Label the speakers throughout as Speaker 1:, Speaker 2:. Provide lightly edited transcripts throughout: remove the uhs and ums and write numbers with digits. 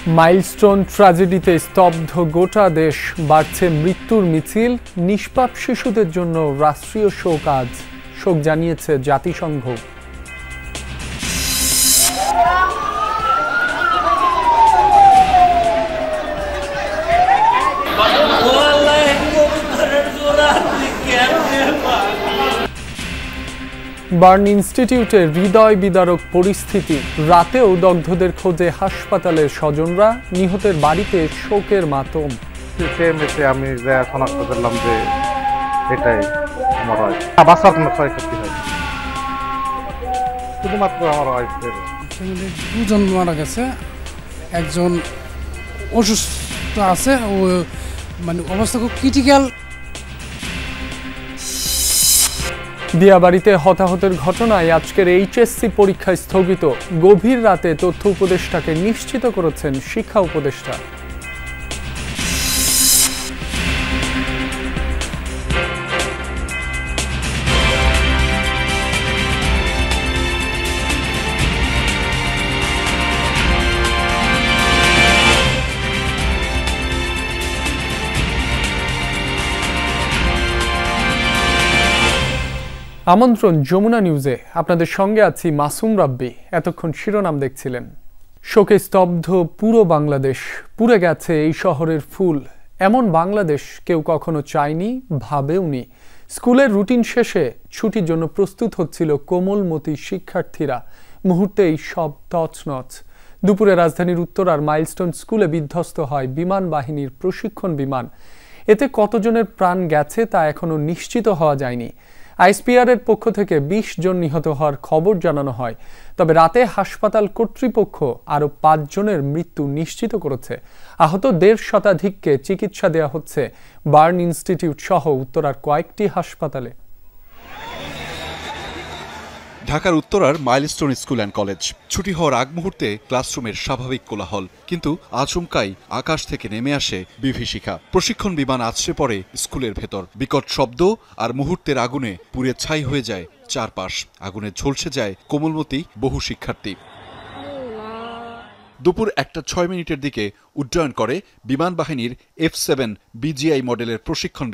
Speaker 1: Milestone ট্র্যাজেডিতে স্তব্ধ গোটা দেশ, বাড়ছে মৃত্যুর মিছিল। নিষ্পাপ শিশুদের জন্য রাষ্ট্রীয় শোক আজ, শোক জানিয়েছে জাতিসংঘ। বার্ন ইনস্টিটিউটের হৃদয় বিদারক পরিস্থিতি, রাতেও দগ্ধদের খোঁজে হাসপাতালের স্বজনরা, নিহতের বাড়িতে শোকের মাতম।
Speaker 2: আমি শনাক্ত করলাম যে এটাই আমার হয়, বাচ্চার কোনো ক্ষয়ক্ষতি হয়, শুধুমাত্র আমার ওয়াইফের।
Speaker 3: দুজন মারা গেছে, একজন অসুস্থ আছে, ও মানে অবস্থা খুব ক্রিটিক্যাল।
Speaker 1: দিয়াবাড়িতে হতাহতের ঘটনায় আজকের এইচএসসি পরীক্ষা স্থগিত। গভীর রাতে তথ্য উপদেষ্টাকে নিশ্চিত করেছেন শিক্ষা উপদেষ্টা। আমন্ত্রণ যমুনা নিউজে, আপনাদের সঙ্গে আছি মাসুম রাব্বি। এতক্ষণ শিরোনাম দেখছিলেন। শোকে স্তব্ধ পুরো বাংলাদেশ, পুড়ে গেছে এই শহরের ফুল। এমন বাংলাদেশ কেউ কখনো চায়নি, ভাবেওনি। স্কুলের রুটিন শেষে ছুটির জন্য প্রস্তুত হচ্ছিল কোমলমতি শিক্ষার্থীরা, মুহূর্তেই সব তছনছ। দুপুরে রাজধানীর উত্তরার মাইলস্টোন স্কুলে বিধ্বস্ত হয় বিমান বাহিনীর প্রশিক্ষণ বিমান। এতে কতজনের প্রাণ গেছে তা এখনো নিশ্চিত হওয়া যায়নি। আইএসপিআর এর পক্ষ থেকে 20 জন নিহত হওয়ার খবর জানানো হয়, তবে রাতে হাসপাতাল কর্তৃপক্ষ আরও 5 জনের মৃত্যু নিশ্চিত করেছে। আহত 1.5 শতাধিককে চিকিৎসা দেওয়া হচ্ছে বার্ন ইনস্টিটিউট সহ উত্তরার কয়েকটি হাসপাতালে।
Speaker 4: ঢাকার উত্তরার মাইলস্টোন স্কুল অ্যান্ড কলেজ। ছুটি হওয়ার আগ মুহূর্তে ক্লাসরুমের স্বাভাবিক কোলাহল, কিন্তু আচমকাই আকাশ থেকে নেমে আসে বিভীষিকা। প্রশিক্ষণ বিমান আছড়ে পড়ে স্কুলের ভেতর। বিকট শব্দ আর মুহূর্তের আগুনে পুড়ে ছাই হয়ে যায় চারপাশ। আগুনে ঝলসে যায় কোমলমতি বহু শিক্ষার্থী। দুপুর 1:06 দিকে উড্ডয়ন করে বিমান বাহিনীর F-7 BGI মডেলের প্রশিক্ষণ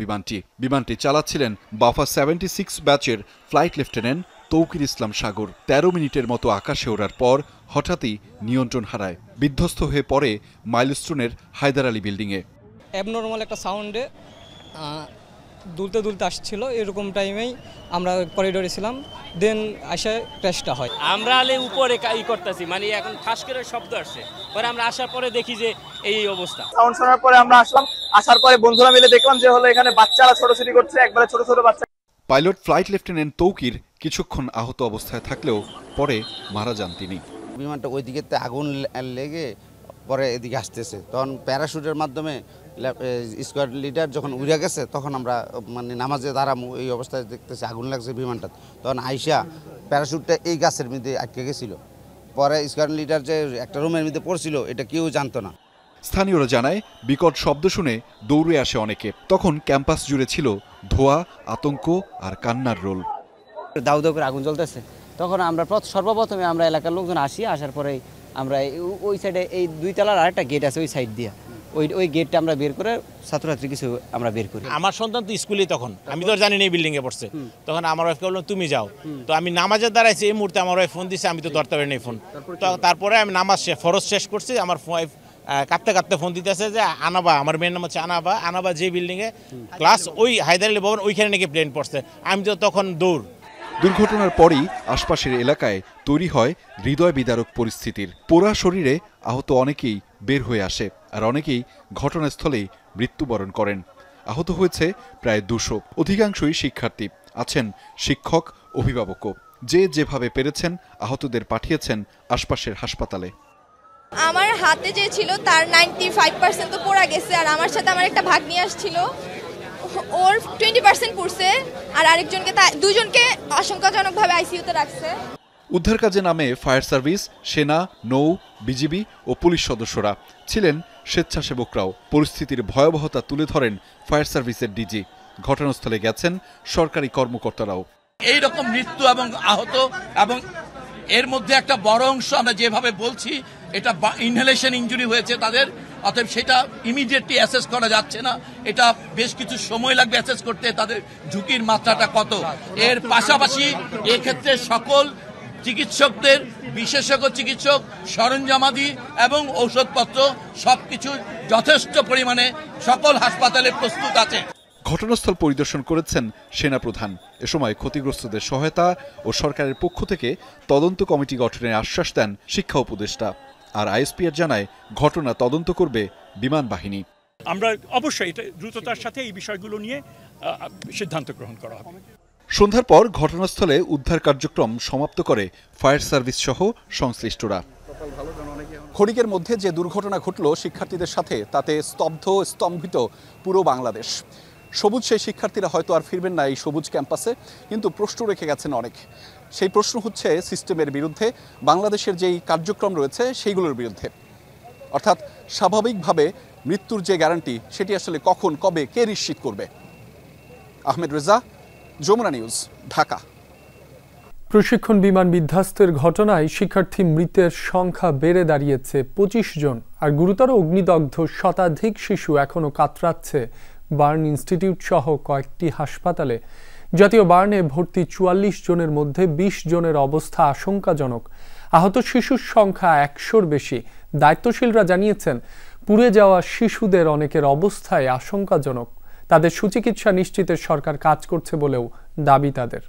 Speaker 4: বিমানটি চালাচ্ছিলেন বাফা 76 ব্যাচের ফ্লাইট লেফটেন্যান্ট তৌকির ইসলাম সাগর। 13 মিনিটের মতো আকাশে ওড়ার পর হঠাৎই নিয়ন্ত্রণ হারায়, বিধ্বস্ত হয়ে পড়ে মাইলস্টোনের হায়দার আলী বিল্ডিংয়ে।
Speaker 5: অ্যাবনর্মাল একটা সাউন্ডে দুলতে দুলতে আসছিল, এরকম টাইমেই আমরা করিডোরে ছিলাম, দেন আসে ক্র্যাশটা হয়।
Speaker 6: আমরা উপরে করতেছি, মানে এখন ফাঁস করে শব্দ আসছে, পরে আমরা আসার পরে দেখি যে এই অবস্থা।
Speaker 7: সাউন্ড শোনার পরে আমরা আসলাম, আসার পরে বন্ধুরা মিলে দেখলাম যে হলো এখানে বাচ্চারা ছোটাছুটি করছে, একবারে ছোট ছোট বাচ্চা।
Speaker 4: পাইলট ফ্লাইট লেফটেন্যান্ট তৌকির কিছুক্ষণ আহত অবস্থায় থাকলেও পরে মারা যান তিনি।
Speaker 8: বিমানটা ওই দিকে আগুন লেগে পরে এদিকে আসতেছে, তখন প্যারাশুটের মাধ্যমে স্কোয়াড লিডার যখন উড়ে গেছে, তখন আমরা মানে নামাজে দাঁড়ামু, এই অবস্থায় দেখতেছি আগুন লাগছে বিমানটা। তখন আইসা প্যারাশুটটা এই গাছের মধ্যে আটকে গেছিল। পরে স্কোয়াড লিডার যে একটা রুমের মধ্যে পড়ছিল, এটা কেউ জানতো না।
Speaker 4: স্থানীয়রা জানায়, বিকট শব্দ শুনে দৌড়ে আসে অনেকে। তখন ক্যাম্পাস জুড়ে ছিল ধোঁয়া, আতঙ্ক আর কান্নার রোল।
Speaker 9: দাউ দাউ করে আগুন জ্বলতেছে, তখন আমরা সর্বপ্রথমে আমরা এলাকার লোকজন আসার পরে আমরা ওই সাইডে এই 2 তলার আরেকটা গেট আছে, ওই সাইড দিয়ে ওই গেটটা আমরা বের করে ছাত্রছাত্রী কিছু আমরা বের করি।
Speaker 10: আমার সন্তান তো স্কুলে, তখন আমি তো জানি না এই বিল্ডিং এ পড়ছে, তখন আমার ওয়াইফকে বললাম তুমি যাও। তো আমি নামাজের দাঁড়াইছি, এই মুহূর্তে আমার ওয়াইফ ফোন দিচ্ছে, আমি তো ধরতে পারিনি ফোন। তারপরে আমি নামাজ ফরজ শেষ করছি, আমার ওয়াইফ কাঁদতে কাঁদতে ফোন দিতেছে যে আনাবা, আমার মেয়ের নাম হচ্ছে আনাবা যে বিল্ডিংয়ে ক্লাস, ওই হায়দার আলী ভবন, ওইখানে নাকি প্লেন পড়ছে। আমি তো তখন দৌড়।
Speaker 4: দুর্ঘটনার পরই আশপাশের এলাকায় তৈরি হয় হৃদয় বিদারক পরিস্থিতির। পোড়া শরীরে আহত অনেকেই বের হয়ে আসে, আর অনেকেই ঘটনাস্থলেই মৃত্যুবরণ করেন। আহত হয়েছে প্রায় 200, অধিকাংশই শিক্ষার্থী, আছেন শিক্ষক, অভিভাবকও। যে যেভাবে পেরেছেন আহতদের পাঠিয়েছেন আশপাশের হাসপাতালে।
Speaker 11: আমার হাতে যে ছিল তার 95% তো পড়া গেছে, আর আমার সাথে আমার একটা ভাগ্নি আসছিল, ওর 20% পড়ছে, আর আরেকজনকে 2জনকে আশঙ্কাজনকভাবে আইসিইউতে রাখছে।
Speaker 4: উদ্ধার কাজে নামে ফায়ার সার্ভিস, সেনা, নৌ, বিজিবি ও পুলিশ সদস্যরা ছিলেন। স্বেচ্ছাসেবকরাও পরিস্থিতির ভয়াবহতা তুলে ধরেন ফায়ার সার্ভিসের ডিজি। ঘটনাস্থলে গেছেন সরকারি কর্মকর্তারাও।
Speaker 12: এই রকম মৃত্যু এবং আহত এবং এর মধ্যে একটা বড় অংশ আমরা যেভাবে বলছি এটা ইনহেলেশন ইনজুরি হয়েছে তাদের, অতএব সেটা ইমিডিয়েটলি অ্যাসেস করা যাচ্ছে না। এটা বেশ কিছু সময় লাগবে অ্যাসেস করতে, তাদের ঝুঁকির মাত্রাটা কত। এর পাশাপাশি এক্ষেত্রে সকল চিকিৎসকদের, বিশেষজ্ঞ চিকিৎসক, সরঞ্জামাদি এবং ঔষধপত্র সবকিছু যথেষ্ট পরিমাণে সকল হাসপাতালে প্রস্তুত আছে।
Speaker 4: ঘটনাস্থল পরিদর্শন করেছেন সেনাপ্রধান। এ সময় ক্ষতিগ্রস্তদের সহায়তা ও সরকারের পক্ষ থেকে তদন্ত কমিটি গঠনের আশ্বাস দেন শিক্ষা উপদেষ্টা। আর আইএসপিআর জানায় ঘটনা তদন্ত করবে বিমান বাহিনী।
Speaker 13: আমরা অবশ্যই এটা দ্রুততার সাথে এই বিষয়গুলো নিয়ে সিদ্ধান্ত গ্রহণ করা হবে।
Speaker 4: সন্ধ্যার পর ঘটনাস্থলে উদ্ধার কার্যক্রম সমাপ্ত করে ফায়ার সার্ভিস সহ সংশ্লিষ্টরা।
Speaker 14: ক্ষণিকের মধ্যে যে দুর্ঘটনা ঘটল শিক্ষার্থীদের সাথে, তাতে স্তম্ভিত পুরো বাংলাদেশ। সবুজ সেই শিক্ষার্থীরা হয়তো আর ফিরবেন না এই সবুজ ক্যাম্পাসে, কিন্তু প্রশ্ন রেখে গেছেন অনেক। সেই প্রশ্ন হচ্ছে সিস্টেমের বিরুদ্ধে, বাংলাদেশের যেই কার্যক্রম রয়েছে সেইগুলোর বিরুদ্ধে। অর্থাৎ স্বাভাবিকভাবে মৃত্যুর যে গ্যারান্টি, সেটি আসলে কখন, কবে, কে নিশ্চিত করবে? আহমেদ রেজা, যমুনা নিউজ, ঢাকা।
Speaker 1: প্রশিক্ষণ বিমান বিধ্বস্তের ঘটনায় শিক্ষার্থী মৃতের সংখ্যা বেড়ে দাঁড়িয়েছে 25 জন, আর গুরুতর অগ্নিদগ্ধ শতাধিক শিশু এখনও কাতরাচ্ছে বার্ন ইনস্টিটিউট সহ কয়েকটি হাসপাতালে। জাতীয় বার্নে ভর্তি 44 জনের মধ্যে 20 জনের অবস্থা আশঙ্কাজনক। আহত শিশুর সংখ্যা 100-র বেশি। দায়িত্বশীলরা জানিয়েছেন, পুড়ে যাওয়া শিশুদের অনেকের অবস্থায় আশঙ্কাজনক। তাদের সুচিকিৎসা নিশ্চিতে সরকার কাজ করছে বলেও দাবি তাদের।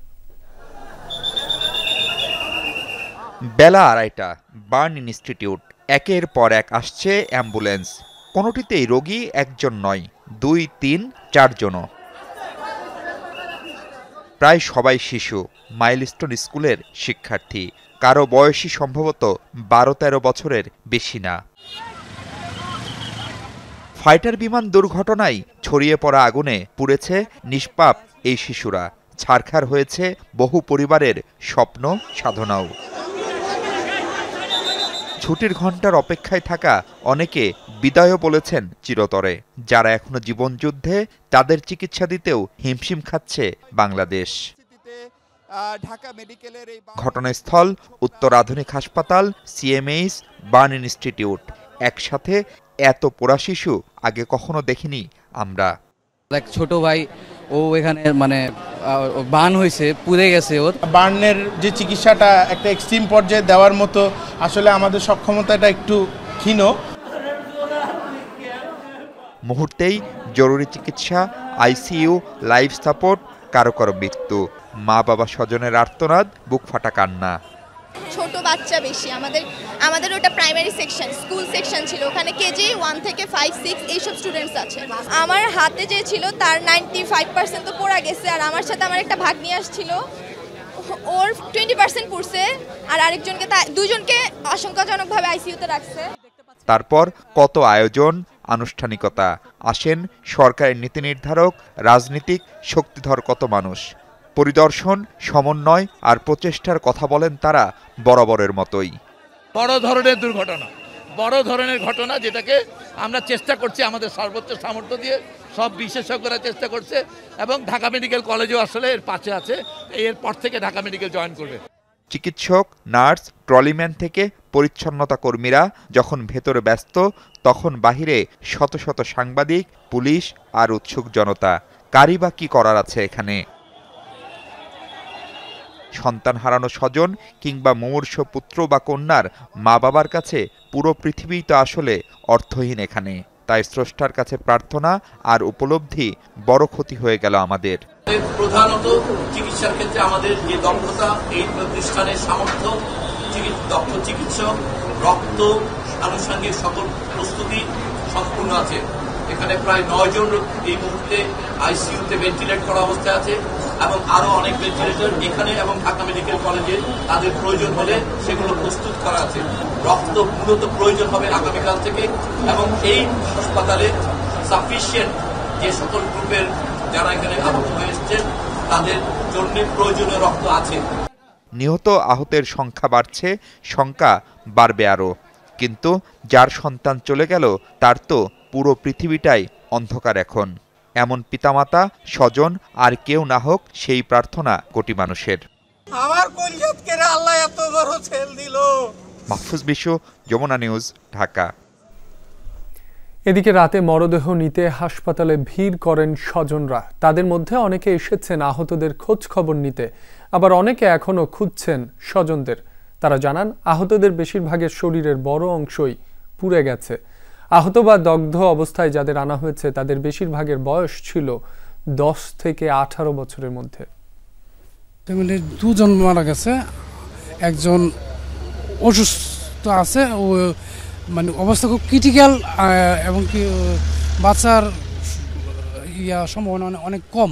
Speaker 15: বেলা 2:30, বার্ন ইনস্টিটিউট। একের পর এক আসছে অ্যাম্বুলেন্স। কোনোটিতেই রোগী একজন নয়, 2, 3, 4 জনও। প্রায় সবাই শিশু, মাইলস্টোন স্কুলের শিক্ষার্থী। কারো বয়সী সম্ভবত 12-13 বছরের বেশি না। ফাইটার বিমান দুর্ঘটনায় ছড়িয়ে পড়া আগুনে পুড়েছে নিষ্পাপ এই শিশুরা। ছারখার হয়েছে বহু পরিবারের স্বপ্ন সাধনাও। ছুটির ঘণ্টার অপেক্ষায় থাকা অনেকে বিদায়ও বলেছেন চিরতরে। যারা এখনো জীবনযুদ্ধে, তাদের চিকিৎসা দিতেও হিমশিম খাচ্ছে বাংলাদেশ। ঘটনাস্থল উত্তর আধুনিক হাসপাতাল, সিএমএইচ, বার্ন ইনস্টিটিউট। একসাথে এত পোড়া শিশু আগে কখনো দেখিনি আমরা।
Speaker 16: এক ছোট ভাই, ও এখানে মানে বার্ন হয়েছে, পুড়ে গেছে। ওর
Speaker 17: বার্নের যে চিকিৎসাটা একটা এক্সট্রিম পর্যায়ে দেওয়ার মতো আসলে আমাদের সক্ষমতাটা একটু ক্ষীণ।
Speaker 15: মুহূর্তেই জরুরি চিকিৎসা, আইসিইউ, লাইফ সাপোর্ট, কারো কারো মৃত্যু। মা বাবা স্বজনের আর্তনাদ, বুক ফাটা কান্না।
Speaker 11: ছোট বাচ্চা বেশি। আমাদের ওটা প্রাইমারি সেকশন, স্কুল সেকশন ছিল। ওখানে কেজি 1 থেকে 5, 6 এইসব স্টুডেন্টস আছে। আমার হাতে যে ছিল তার 95% তো পড়া গেছে, আর আমার সাথে আমার একটা ভাগ্নি আসছিল, ওর 20% পড়ছে, আর আরেকজনকে, দুজনকে আশঙ্কাজনকভাবে আইসিইউতে রাখছে।
Speaker 15: তারপর কত আয়োজন, আনুষ্ঠানিকতা। আসেন সরকারের নীতি নির্ধারক, রাজনীতিক, শক্তিধর কত মানুষ। পরিদর্শন, সমন্বয় আর প্রচেষ্টার কথা বলেন তারা বরাবরের মতোই।
Speaker 12: বড় ধরনের দুর্ঘটনা, বড় ধরনের ঘটনা, যেটাকে আমরা চেষ্টা করছি আমাদের সর্বোচ্চ সামর্থ্য দিয়ে, সব বিশেষজ্ঞরা চেষ্টা করছে, এবং ঢাকা মেডিকেল কলেজও আসলে এর পাশে আছে। এরপর থেকে ঢাকা মেডিকেল জয়েন করবে।
Speaker 15: চিকিৎসক, নার্স, ট্রলিম্যান থেকে পরিচ্ছন্নতা কর্মীরা যখন ভেতরে ব্যস্ত, তখন বাহিরে শত শত সাংবাদিক, পুলিশ আর উৎসুক জনতা। কারই বা কি করার আছে এখানে? সন্তান হারানো স্বজন কিংবা মুমূর্ষ পুত্র বা কন্যার মা বাবার কাছে পুরো পৃথিবীই তো আসলে অর্থহীন এখানে। তাই স্রষ্টার কাছে প্রার্থনা আর উপলব্ধি, বড় ক্ষতি হয়ে গেল আমাদের।
Speaker 12: প্রধানত চিকিৎসার ক্ষেত্রে আমাদের যে দক্ষতা, এই প্রতিষ্ঠানের সামর্থ্য, দক্ষ চিকিৎসক, রক্ত, আনুষঙ্গিক সকল প্রস্তুতি সম্পূর্ণ আছে। এখানে প্রায় 9 জন এই মুহূর্তে আইসিইউতে ভেন্টিলেট করা অবস্থায় আছে, এবং আরো অনেক ভেন্টিলেটর এখানে এবং ঢাকা মেডিকেল কলেজে তাদের প্রয়োজন হলে সেগুলো প্রস্তুত করা আছে। রক্ত মূলত প্রয়োজন হবে আগামীকাল থেকে, এবং এই হাসপাতালে সাফিসিয়েন্ট যে সকল গ্রুপের যারা এখানে আহত হয়ে এসছেন, তাদের জন্য প্রয়োজনীয় রক্ত আছে।
Speaker 15: নিহত আহতের সংখ্যা বাড়ছে, সংখ্যা বাড়বে আরো। কিন্তু যার সন্তান চলে গেল, তার তো পুরো পৃথিবীটাই অন্ধকার এখন। এমন পিতামাতা, স্বজন আর কেউ না হোক, সেই প্রার্থনা কোটি মানুষের।
Speaker 18: আমার কলিজাতকে আল্লাহ এত বড় ছেল দিল,
Speaker 15: মাহফুজ বিশ্ব, যমুনা নিউজ, ঢাকা।
Speaker 1: এদিকে রাতে মরদেহ নিতে হাসপাতালে ভিড় করেন স্বজনরা। তাদের মধ্যে অনেকে এসেছেন আহতদের খোঁজ খবর নিতে, আবার অনেকে এখনও খুঁজছেন স্বজনদের। তারা জানান, আহতদের বেশিরভাগের শরীরের বড় অংশই পুড়ে গেছে। আহত বা দগ্ধ অবস্থায় যাদের আনা হয়েছে তাদের বেশিরভাগের বয়স ছিল 10 থেকে 18 বছরের মধ্যে।
Speaker 3: ফ্যামিলির দুজন মারা গেছে, একজন অসুস্থ আছে, ও মানে অবস্থা খুব ক্রিটিক্যাল, এবং কি বাচ্চার সম্ভাবনা অনেক কম।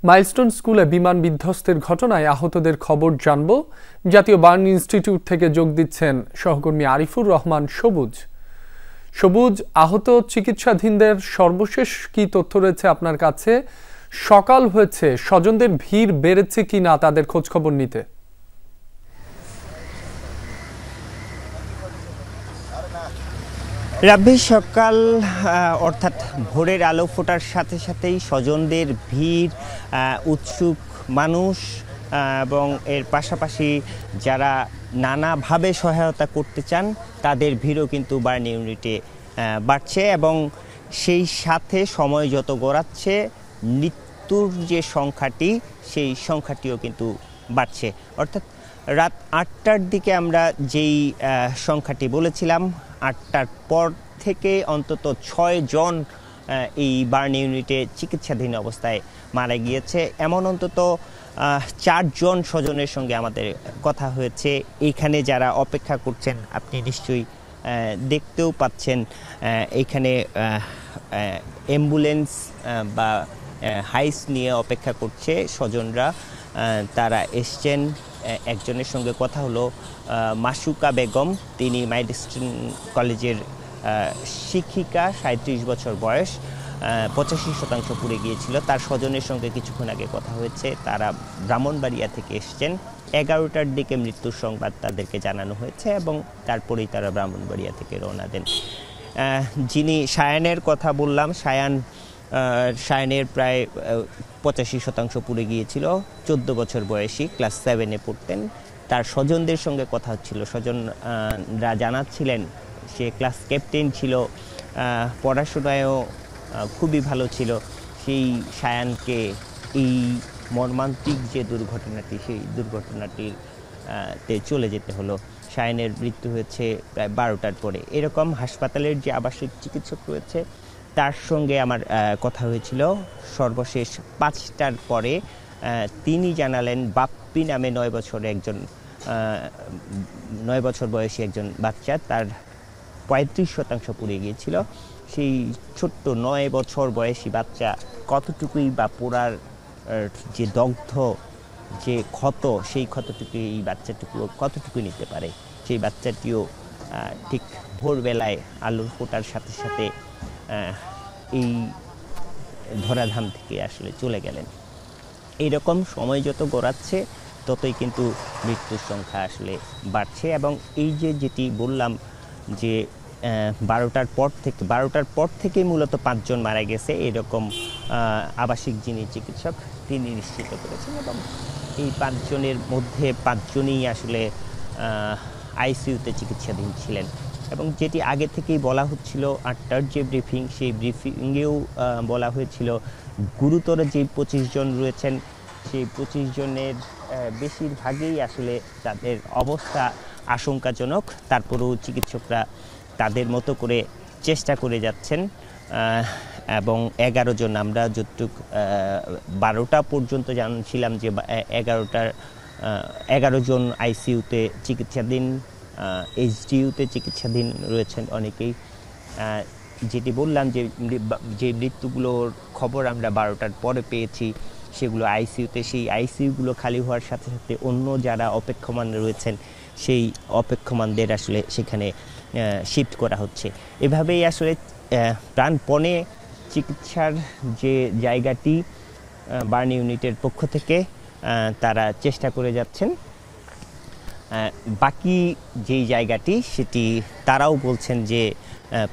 Speaker 1: মাইলস্টোন স্কুলে বিমান বিধ্বস্তের ঘটনায় আহতদের খবর জানব। জাতীয় বার্ন ইনস্টিটিউট থেকে যোগ দিচ্ছেন সহকর্মী আরিফুর রহমান সবুজ। সবুজ, আহত চিকিৎসাধীনদের সর্বশেষ কি তথ্য রয়েছে আপনার কাছে? সকাল হয়েছে, স্বজনদের ভিড় বেড়েছে কিনা তাদের খোঁজ খবর নিতে?
Speaker 18: রাব্বি, সকাল অর্থাৎ ভোরের আলো ফোটার সাথে সাথেই স্বজনদের ভিড়, উৎসুক মানুষ এবং এর পাশাপাশি যারা নানাভাবে সহায়তা করতে চান তাদের ভিড়ও কিন্তু বার্ন ইউনিটে বাড়ছে, এবং সেই সাথে সময় যত গড়াচ্ছে মৃত্যুর যে সংখ্যাটি সেই সংখ্যাটিও কিন্তু বাড়ছে। অর্থাৎ রাত 8টার দিকে আমরা যেই সংখ্যাটি বলেছিলাম, 8টার পর থেকে অন্তত 6 জন এই বার্ন ইউনিটে চিকিৎসাধীন অবস্থায় মারা গিয়েছে। এমন অন্তত 4 জন স্বজনের সঙ্গে আমাদের কথা হয়েছে। এইখানে যারা অপেক্ষা করছেন আপনি নিশ্চয়ই দেখতেও পাচ্ছেন, এইখানে অ্যাম্বুলেন্স বা হাইস নিয়ে অপেক্ষা করছে স্বজনরা। তারা এসছেন। একজনের সঙ্গে কথা হলো মাসুকা বেগম, তিনি মাইলস্টোন কলেজের শিক্ষিকা, 37 বছর বয়স, 85% পুড়ে গিয়েছিল। তার স্বজনের সঙ্গে কিছুক্ষণ আগে কথা হয়েছে। তারা ব্রাহ্মণবাড়িয়া থেকে এসছেন। 11টার দিকে মৃত্যুর সংবাদ তাদেরকে জানানো হয়েছে এবং তারপরেই তারা ব্রাহ্মণবাড়িয়া থেকে রওনা দেন। যিনি সায়ানের কথা বললাম, সায়ানের প্রায় 85% পুড়ে গিয়েছিল। 14 বছর বয়সী, ক্লাস 7-এ পড়তেন। তার স্বজনদের সঙ্গে কথা হচ্ছিল। স্বজনরা জানাচ্ছিলেন সে ক্লাস ক্যাপ্টেন ছিল, পড়াশোনায়ও খুবই ভালো ছিল। সেই সায়ানকে এই মর্মান্তিক যে দুর্ঘটনাটি, সেই দুর্ঘটনাটিতে চলে যেতে হলো। সায়ানের মৃত্যু হয়েছে প্রায় 12টার পরে। এরকম হাসপাতালের যে আবাসিক চিকিৎসক রয়েছে তার সঙ্গে আমার কথা হয়েছিল সর্বশেষ 5টার পরে। তিনি জানালেন বাপ্পি নামে 9 বছর বয়সী একজন বাচ্চা, তার 35% পুড়ে গিয়েছিল। সেই ছোট্ট 9 বছর বয়সী বাচ্চা কতটুকুই বা পোড়ার যে দগ্ধ যে ক্ষত, সেই ক্ষতটুকু এই বাচ্চাটুকু কতটুকু নিতে পারে। সেই বাচ্চাটিও ঠিক ভোরবেলায় আলোর ফোটার সাথে সাথে এই ধরাধাম থেকে আসলে চলে গেলেন। এইরকম সময় যত গড়াচ্ছে ততই কিন্তু মৃত্যুর সংখ্যা আসলে বাড়ছে। এবং এই যেটি বললাম যে 12টার পর থেকে মূলত 5 জন মারা গেছে, এরকম আবাসিক যিনি চিকিৎসক তিনি নিশ্চিত করেছেন। এবং এই 5 জনের মধ্যে 5 জনই আসলে আইসিইউতে চিকিৎসাধীন ছিলেন। এবং যেটি আগে থেকেই বলা হচ্ছিল, 8টার যে ব্রিফিং, সেই ব্রিফিংয়েও বলা হয়েছিল গুরুতর যে 25 জন রয়েছেন সেই 25 জনের বেশিরভাগই আসলে তাদের অবস্থা আশঙ্কাজনক। তারপরেও চিকিৎসকরা তাদের মতো করে চেষ্টা করে যাচ্ছেন। এবং 11 জন, আমরা যতটুকু 12টা পর্যন্ত জানছিলাম যে 11 জন আইসিইউতে চিকিৎসাধীন, এইচডিইউতে চিকিৎসাধীন রয়েছেন অনেকেই। যেটি বললাম যে মৃত্যুগুলোর খবর আমরা 12টার পরে পেয়েছি, সেগুলো আইসিইউতে। সেই আইসিইউগুলো খালি হওয়ার সাথে সাথে অন্য যারা অপেক্ষমান রয়েছেন সেই অপেক্ষমানদের আসলে সেখানে শিফট করা হচ্ছে। এভাবেই আসলে প্রাণপণে চিকিৎসার যে জায়গাটি বার্ন ইউনিটের পক্ষ থেকে তারা চেষ্টা করে যাচ্ছেন। বাকি যেই জায়গাটি সেটি তারাও বলছেন যে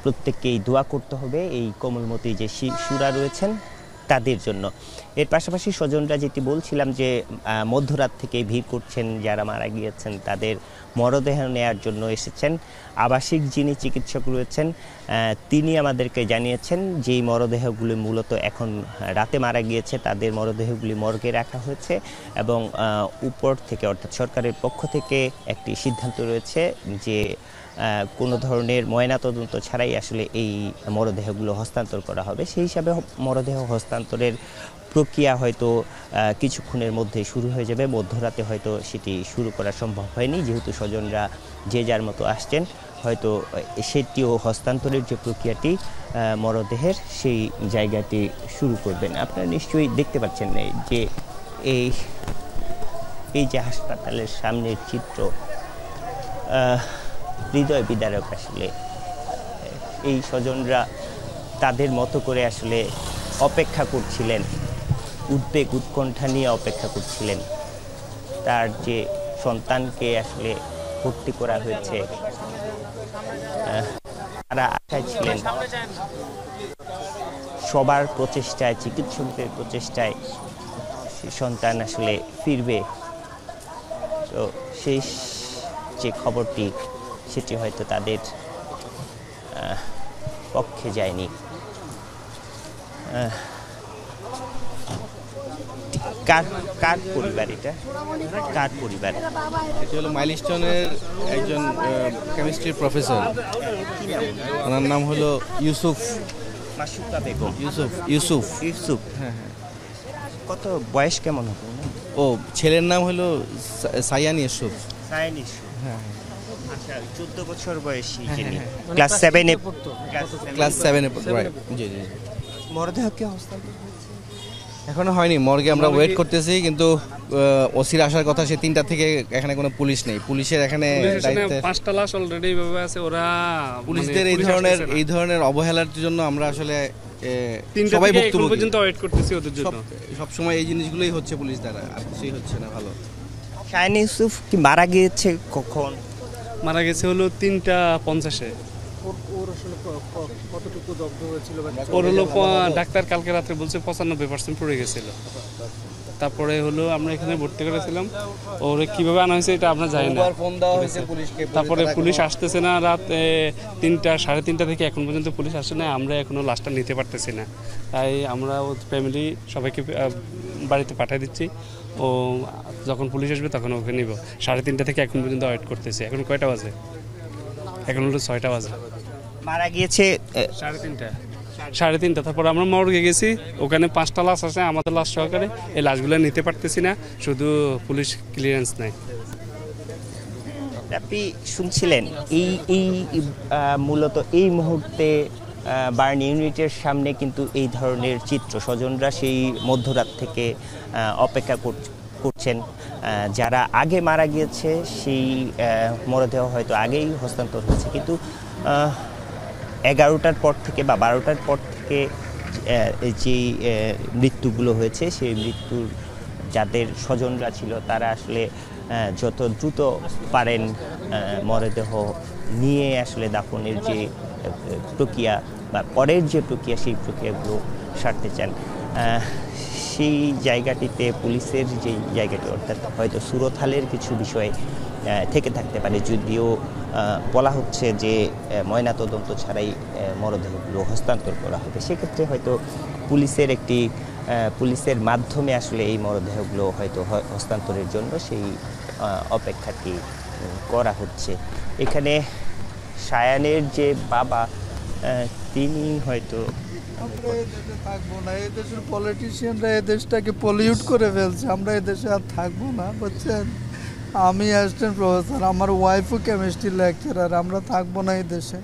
Speaker 18: প্রত্যেককেই দোয়া করতে হবে। এই কোমলমতি যে শিশুরা রয়েছেন তাদের জন্য। এর পাশাপাশি স্বজনরা যেটি বলছিলাম যে মধ্যরাত থেকে ভিড় করছেন, যারা মারা গিয়েছেন তাদের মরদেহ নেয়ার জন্য এসেছেন। আবাসিক যিনি চিকিৎসক রয়েছেন তিনি আমাদেরকে জানিয়েছেন যে এই মরদেহগুলি মূলত এখন রাতে মারা গিয়েছে, তাদের মরদেহগুলি মর্গে রাখা হয়েছে এবং উপর থেকে অর্থাৎ সরকারের পক্ষ থেকে একটি সিদ্ধান্ত রয়েছে যে কোনো ধরনের ময়নাতদন্ত ছাড়াই আসলে এই মরদেহগুলো হস্তান্তর করা হবে। সেই হিসাবে মরদেহ হস্তান্তরের প্রক্রিয়া হয়তো কিছুক্ষণের মধ্যে শুরু হয়ে যাবে। মধ্যরাতে হয়তো সেটি শুরু করা সম্ভব হয়নি, যেহেতু স্বজনরা যে যার মতো আসছেন, হয়তো সেটিও হস্তান্তরের যে প্রক্রিয়াটি মরদেহের সেই জায়গাটি শুরু করবেন। আপনারা নিশ্চয়ই দেখতে পাচ্ছেন যে এই যে হাসপাতালের সামনের চিত্র হৃদয় বিদারক। আসলে এই স্বজনরা তাদের মতো করে আসলে অপেক্ষা করছিলেন, উদ্বেগ উৎকণ্ঠা নিয়ে অপেক্ষা করছিলেন। তার যে সন্তানকে আসলে ভর্তি করা হয়েছে, তারা আশায় ছিলেন সবার প্রচেষ্টায়, চিকিৎসকদের প্রচেষ্টায় সন্তান আসলে ফিরবে। তো সেই যে খবরটি সেটি হয়তো তাদের পক্ষে যায়নি। কার পরিবার এটা? কার পরিবার?
Speaker 19: এটা হলো মাইলস্টোনের একজন কেমিস্ট্রি প্রফেসর, ওনার নাম হলো ইউসুফ।
Speaker 18: মাসুকা বেগম।
Speaker 19: ইউসুফ।
Speaker 18: হ্যাঁ হ্যাঁ। কত বয়স কেমন হবে?
Speaker 19: ও ছেলের নাম হলো সায়ান ইউসুফ।
Speaker 18: সায়ান ইউসুফ। হ্যাঁ। আচ্ছা, 14 বছর বয়সী যিনি
Speaker 19: ক্লাস 7 এ
Speaker 18: পড়তো।
Speaker 19: জি জি।
Speaker 18: মরদেহ কি হস্তান্তর
Speaker 19: এখনো হয়নি, মর্গে আমরা ওয়েট করতেছি, কিন্তু ওসির আসার কথা, সে 3টা থেকে এখানে কোনো পুলিশ নেই। পুলিশের এখানে দায়িত্বে
Speaker 3: 5টা লাশ অলরেডি ভাবে আছে। ওরা
Speaker 19: পুলিশদের এই ধরনের অবহেলার জন্য আমরা আসলে
Speaker 3: সবাই ভুক্তভোগী পর্যন্ত ওয়েট করতেছি ওদের জন্য।
Speaker 19: সব সময় এই জিনিসগুলোই হচ্ছে পুলিশ দ্বারা, আর কিছুই হচ্ছে না। ভালো।
Speaker 18: শাহিন ইউসুফ কি মারা গিয়েছে কখন?
Speaker 3: মারা গেছে হলো 3:50-এ।
Speaker 2: কতটুকু দগ্ধ হয়েছিল?
Speaker 3: ওর হলো ডাক্তার কালকে রাতে বলছে 95% পড়ে গেছিল। তারপরে হলো আমরা এখানে ভর্তি করেছিলাম। ওরে কিভাবে আনা হয়েছে এটা আমরা জানি না। তারপরে পুলিশ আসতেছে না, রাত 3টা 3:30 থেকে এখন পর্যন্ত পুলিশ আসছে না। আমরা এখনো লাশটা নিতে পারতেছি না, তাই আমরা ও ফ্যামিলি সবাইকে বাড়িতে পাঠিয়ে দিচ্ছি। ও যখন পুলিশ আসবে তখন ওকে নিব। 3:30 থেকে এখন পর্যন্ত ওয়েট করতেছি। এখন কয়টা বাজে? এখন হলো 6টা বাজে।
Speaker 18: মারা গিয়েছে
Speaker 3: 3:30। তারপর আমরা মর্গে গেছি, ওখানে 5টা লাশ আছে আমাদের লাশ সহকারে। এই লাশগুলো নিতে পারতেছি না, শুধু পুলিশ ক্লিয়ারেন্স নাই।
Speaker 18: আপনি শুনছিলেন এই মূলত এই মুহূর্তে বার্ন ইউনিটের সামনে কিন্তু এই ধরনের চিত্র। স্বজনরা সেই মধ্যরাত থেকে অপেক্ষা করছেন। যারা আগে মারা গিয়েছে সেই মরদেহ হয়তো আগেই হস্তান্তর হয়েছে, কিন্তু 11টার পর থেকে বা 12টার পর থেকে যে মৃত্যুগুলো হয়েছে, সেই মৃত্যুর যাদের স্বজনরা ছিল তারা আসলে যত দ্রুত পারেন মরদেহ নিয়ে আসলে দাফনের যে প্রক্রিয়া বা পরের যে প্রক্রিয়া, সেই প্রক্রিয়াগুলো সারতে চান। সেই জায়গাটিতে পুলিশের যে জায়গাটি, অর্থাৎ হয়তো সুরতহালের কিছু বিষয় থেকে থাকতে পারে, যদিও বলা হচ্ছে যে ময়নাতদন্ত ছাড়াই মরদেহগুলো হস্তান্তর করা হবে। সেক্ষেত্রে হয়তো পুলিশের মাধ্যমে আসলে এই মরদেহগুলো হয়তো হস্তান্তরের জন্য সেই অপেক্ষাটি করা হচ্ছে। এখানে শায়ানের যে বাবা, তিনি হয়তো
Speaker 20: আমরা এদেশে থাকবো না, এদেশের পলিটিশিয়ানরা এদেশটাকে পলিউট করে ফেলছে, আমরা এদেশে আর থাকবো না, বুঝছেন? আমি অ্যাসিস্ট্যান্ট প্রফেসর, আমার ওয়াইফও কেমিস্ট্রি লেকচারার, আমরা থাকবো না এই দেশে।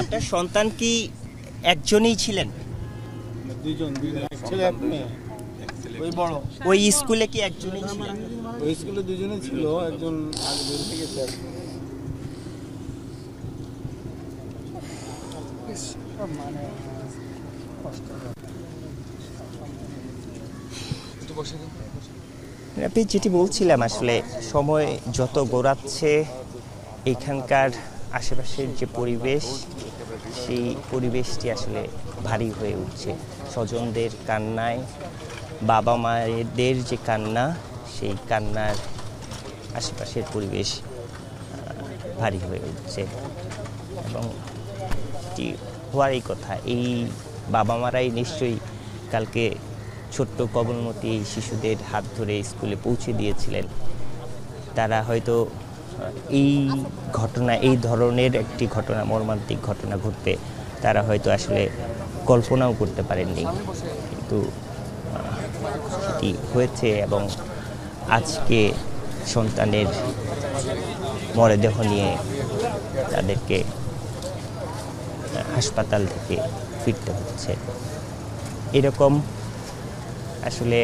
Speaker 18: আপনার সন্তান কি একজনই ছিলেন?
Speaker 19: দুইজন, ছেলে এক মেয়ে। ওই বড়
Speaker 18: ওই স্কুলে কি একজনই ছিলেন?
Speaker 19: ওই স্কুলে দুজনেই ছিল, একজন আগে বের হয়ে গেছে।
Speaker 20: মানে
Speaker 18: আপনি যেটি বলছিলাম, আসলে সময় যত গড়াচ্ছে এখানকার আশেপাশের যে পরিবেশ, সেই পরিবেশটি আসলে ভারী হয়ে উঠছে। স্বজনদের কান্নায়, বাবা মায়েদের যে কান্না, সেই কান্নার আশেপাশের পরিবেশ ভারী হয়ে উঠছে এবং এটি হওয়ারই কথা। এই বাবা মারাই নিশ্চয়ই কালকে ছোট্ট কবলমতি এই শিশুদের হাত ধরে স্কুলে পৌঁছে দিয়েছিলেন। তারা হয়তো এই ঘটনা, এই ধরনের একটি ঘটনা, মর্মান্তিক ঘটনা ঘটবে তারা হয়তো আসলে কল্পনাও করতে পারেননি, কিন্তু সেটি হয়েছে এবং আজকে সন্তানের মরদেহ নিয়ে তাদেরকে হাসপাতাল থেকে ফিরতে হচ্ছে। এরকম আসলে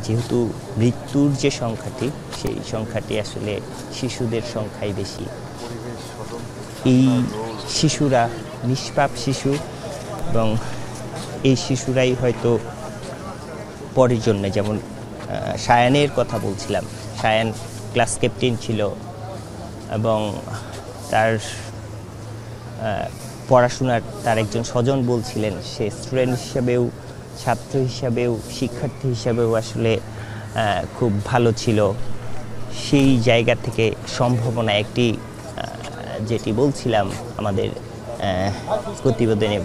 Speaker 18: যেহেতু মৃত্যুর যে সংখ্যাটি, সেই সংখ্যাটি আসলে শিশুদের সংখ্যাই বেশি। এই শিশুরা নিষ্পাপ শিশু এবং এই শিশুরাই হয়তো পরের জন্য, যেমন সায়ানের কথা বলছিলাম, সায়ান ক্লাস ক্যাপ্টেন ছিল এবং তার পড়াশোনার তার একজন স্বজন বলছিলেন সে স্টুডেন্ট হিসাবেও, ছাত্র হিসাবেও, শিক্ষার্থী হিসাবেও আসলে খুব ভালো ছিল। সেই জায়গা থেকে সম্ভাবনা একটি, যেটি বলছিলাম আমাদের প্রতিবেদনে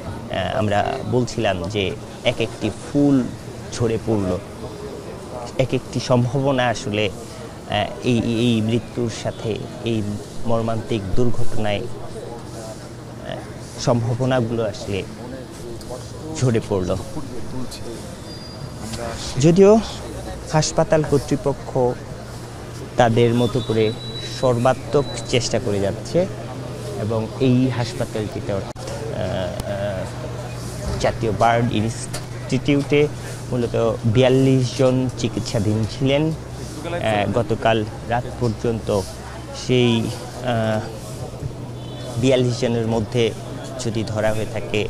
Speaker 18: আমরা বলছিলাম যে এক একটি ফুল ঝরে পড়ল, এক একটি সম্ভাবনা আসলে এই মৃত্যুর সাথে, এই মর্মান্তিক দুর্ঘটনায় সম্ভাবনাগুলো আসলে ঝরে পড়ল। যদিও হাসপাতাল কর্তৃপক্ষ তাদের মতো করে সর্বাত্মক চেষ্টা করে যাচ্ছে এবং এই হাসপাতালটিতে জাতীয় বার্ড ইনস্টিটিউটে মূলত ৪২ জন চিকিৎসাধীন ছিলেন গতকাল রাত পর্যন্ত। সেই ৪২ জনের মধ্যে যদি ধরা হয়ে থাকে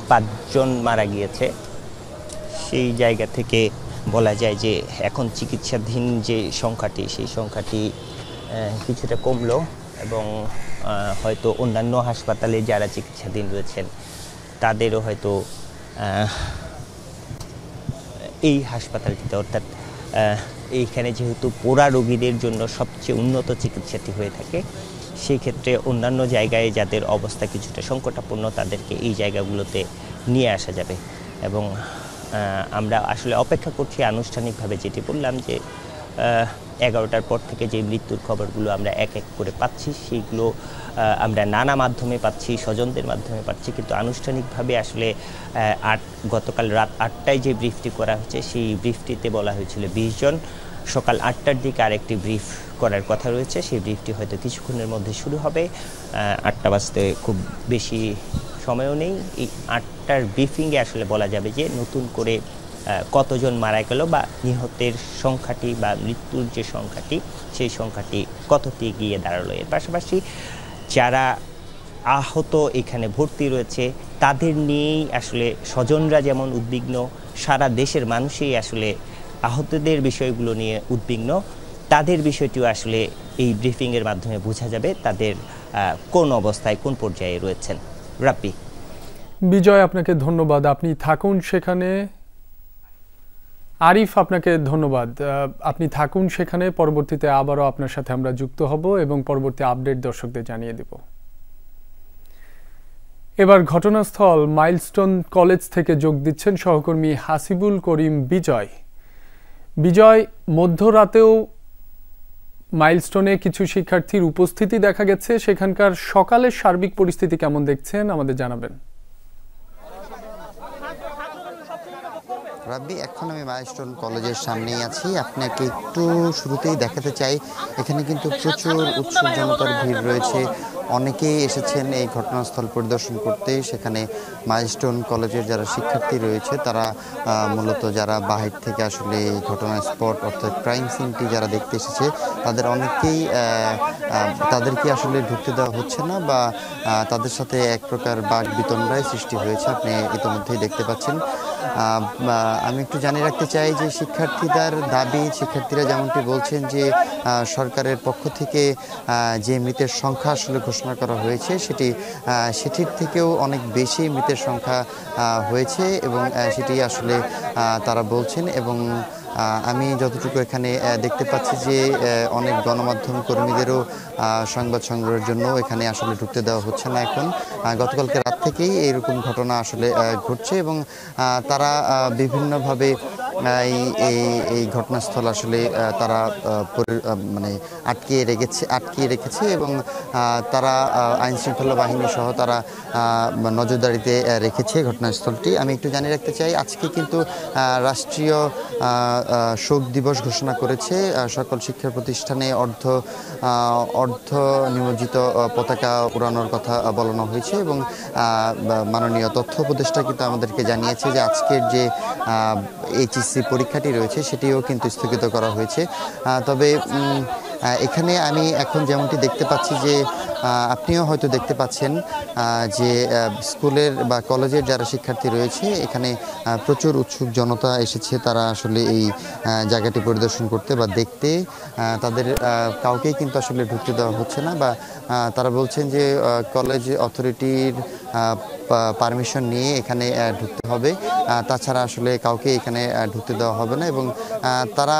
Speaker 18: ৫ জন মারা গিয়েছে, সেই জায়গা থেকে বলা যায় যে এখন চিকিৎসাধীন যে সংখ্যাটি, সেই সংখ্যাটি কিছুটা কমলো এবং হয়তো অন্যান্য হাসপাতালে যারা চিকিৎসাধীন রয়েছেন তাদেরও হয়তো এই হাসপাতালটিতে, অর্থাৎ এইখানে যেহেতু পোড়া রোগীদের জন্য সবচেয়ে উন্নত চিকিৎসাটি হয়ে থাকে, সেই ক্ষেত্রে অন্যান্য জায়গায় যাদের অবস্থা কিছুটা সংকটাপন্ন তাদেরকে এই জায়গাগুলোতে নিয়ে আসা যাবে এবং আমরা আসলে অপেক্ষা করছি আনুষ্ঠানিকভাবে, যেটি বললাম যে 11টার পর থেকে যে মৃত্যুর খবরগুলো আমরা এক এক করে পাচ্ছি, সেইগুলো আমরা নানা মাধ্যমে পাচ্ছি, স্বজনদের মাধ্যমে পাচ্ছি, কিন্তু আনুষ্ঠানিকভাবে আসলে গতকাল রাত ৮টায় যে ব্রিফটি করা হয়েছে, সেই ব্রিফটিতে বলা হয়েছিল ২০ জন। সকাল ৮টার দিকে আরেকটি ব্রিফ করার কথা রয়েছে, সেই ব্রিফটি হয়তো কিছুক্ষণের মধ্যে শুরু হবে। ৮টা বাজতে খুব বেশি সময়ও নেই। এই 8টার ব্রিফিংয়ে আসলে বলা যাবে যে নতুন করে কতজন মারা গেল বা নিহতের সংখ্যাটি বা মৃত্যুর যে সংখ্যাটি, সেই সংখ্যাটি কতটি গিয়ে দাঁড়ালো। এর পাশাপাশি যারা আহত এখানে ভর্তি রয়েছে তাদের নিয়েই আসলে স্বজনরা যেমন উদ্বিগ্ন, সারা দেশের মানুষই আসলে আহতদের বিষয়গুলো নিয়ে উদ্বিগ্ন। তাদের বিষয়টিও আসলে এই ব্রিফিংয়ের মাধ্যমে বোঝা যাবে তাদের কোন অবস্থায়, কোন পর্যায়ে রয়েছেন। রাব্বি।
Speaker 1: বিজয়, আপনাকে ধন্যবাদ, আপনি থাকুন সেখানে। আরিফ, আপনাকে ধন্যবাদ, আপনি থাকুন সেখানে। পরবর্তীতে আবারও আপনার সাথে আমরা যুক্ত হব এবং পরবর্তী আপডেট দর্শকদের জানিয়ে দেব। এবার ঘটনাস্থল মাইলস্টোন কলেজ থেকে যোগ দিচ্ছেন সহকর্মী হাসিবুল করিম বিজয়। বিজয়, মধ্যরাতেও মাইলস্টোনে কিছু শিক্ষার্থীর উপস্থিতি দেখা গেছে, সেখানকার সকালের সার্বিক পরিস্থিতি কেমন দেখছেন আমাদের জানাবেন।
Speaker 21: রাব্বি, এখন আমি মাইলস্টোন কলেজের সামনেই আছি। আপনাকে একটু শুরুতেই দেখাতে চাই, এখানে কিন্তু প্রচুর উৎসুক জনতার ভিড় রয়েছে। অনেকেই এসেছেন এই ঘটনাস্থল পরিদর্শন করতে। সেখানে মাইলস্টোন কলেজের যারা শিক্ষার্থী রয়েছে তারা মূলত যারা বাহির থেকে আসলে এই ঘটনার স্পট অর্থাৎ ক্রাইম সিনটি যারা দেখতে এসেছে তাদের অনেকেই তাদেরকে আসলে ঢুকতে দেওয়া হচ্ছে না বা তাদের সাথে এক প্রকার বাক বিতণ্ডায় সৃষ্টি হয়েছে, আপনি ইতিমধ্যেই দেখতে পাচ্ছেন। আমি একটু জানিয়ে রাখতে চাই যে শিক্ষার্থীদের দাবি, শিক্ষার্থীরা যেমনটি বলছেন যে সরকারের পক্ষ থেকে যে মৃতের সংখ্যা আসলে ঘোষণা করা হয়েছে সেটির থেকেও অনেক বেশি মৃতের সংখ্যা হয়েছে এবং সেটি আসলে তারা বলছেন। এবং আমি যতটুকু এখানে দেখতে পাচ্ছি যে অনেক গণমাধ্যম কর্মীদেরও সংবাদ সংগ্রহের জন্য এখানে আসলে ঢুকতে দেওয়া হচ্ছে না। এখন গতকালকে রাত থেকেই এইরকম ঘটনা আসলে ঘটছে এবং তারা বিভিন্নভাবে এই ঘটনাস্থল আসলে তারা মানে আটকিয়ে রেখেছে এবং তারা আইন শৃঙ্খলা বাহিনী সহ তারা নজরদারিতে রেখেছে ঘটনাস্থলটি। আমি একটু জানিয়ে রাখতে চাই আজকে কিন্তু রাষ্ট্রীয় শোক দিবস ঘোষণা করেছে। সকল শিক্ষা প্রতিষ্ঠানে অর্ধ নিমজ্জিত পতাকা উড়ানোর কথা বলানো হয়েছে এবং মাননীয় তথ্য উপদেষ্টা কিন্তু আমাদেরকে জানিয়েছে যে আজকের যে এইচএসসি পরীক্ষাটি রয়েছে সেটিও কিন্তু স্থগিত করা হয়েছে। তবে এখানে আমি এখন যেমনটি দেখতে পাচ্ছি যে আপনিও হয়তো দেখতে পাচ্ছেন যে স্কুলের বা কলেজের যারা শিক্ষার্থী রয়েছে এখানে প্রচুর উৎসুক জনতা এসেছে। তারা আসলে এই জায়গাটি পরিদর্শন করতে বা দেখতে, তাদের কাউকেই কিন্তু আসলে ঢুকতে দেওয়া হচ্ছে না বা তারা বলছেন যে কলেজ অথরিটির পারমিশন নিয়ে এখানে ঢুকতে হবে, তাছাড়া আসলে কাউকে এখানে ঢুকতে দেওয়া হবে না। এবং তারা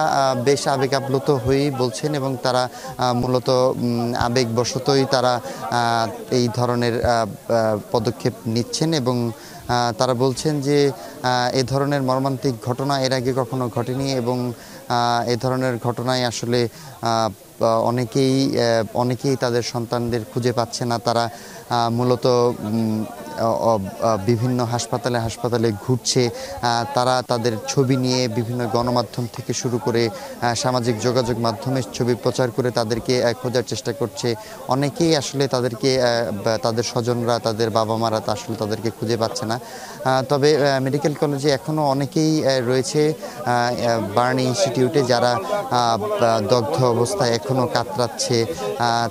Speaker 21: বেশ আবেগাপ্লুত হয়েই বলছেন এবং তারা মূলত আবেগবশতই তারা এই ধরনের পদক্ষেপ নিচ্ছেন এবং তারা বলছেন যে এই ধরনের মর্মান্তিক ঘটনা এর আগে কখনো ঘটেনি এবং এই ধরনের ঘটনায় আসলে অনেকেই তাদের সন্তানদের খুঁজে পাচ্ছে না। তারা মূলত বিভিন্ন হাসপাতালে ঘুরছে, তারা তাদের ছবি নিয়ে বিভিন্ন গণমাধ্যম থেকে শুরু করে সামাজিক যোগাযোগ মাধ্যমে ছবি প্রচার করে তাদেরকে খোঁজার চেষ্টা করছে। অনেকেই আসলে তাদের স্বজনরা, তাদের বাবা মারা আসলে তাদেরকে খুঁজে পাচ্ছে না। তবে মেডিকেল কলেজে এখনও অনেকেই রয়েছে বার্ন ইনস্টিটিউটে যারা দগ্ধ অবস্থায় এখনও কাতরাচ্ছে।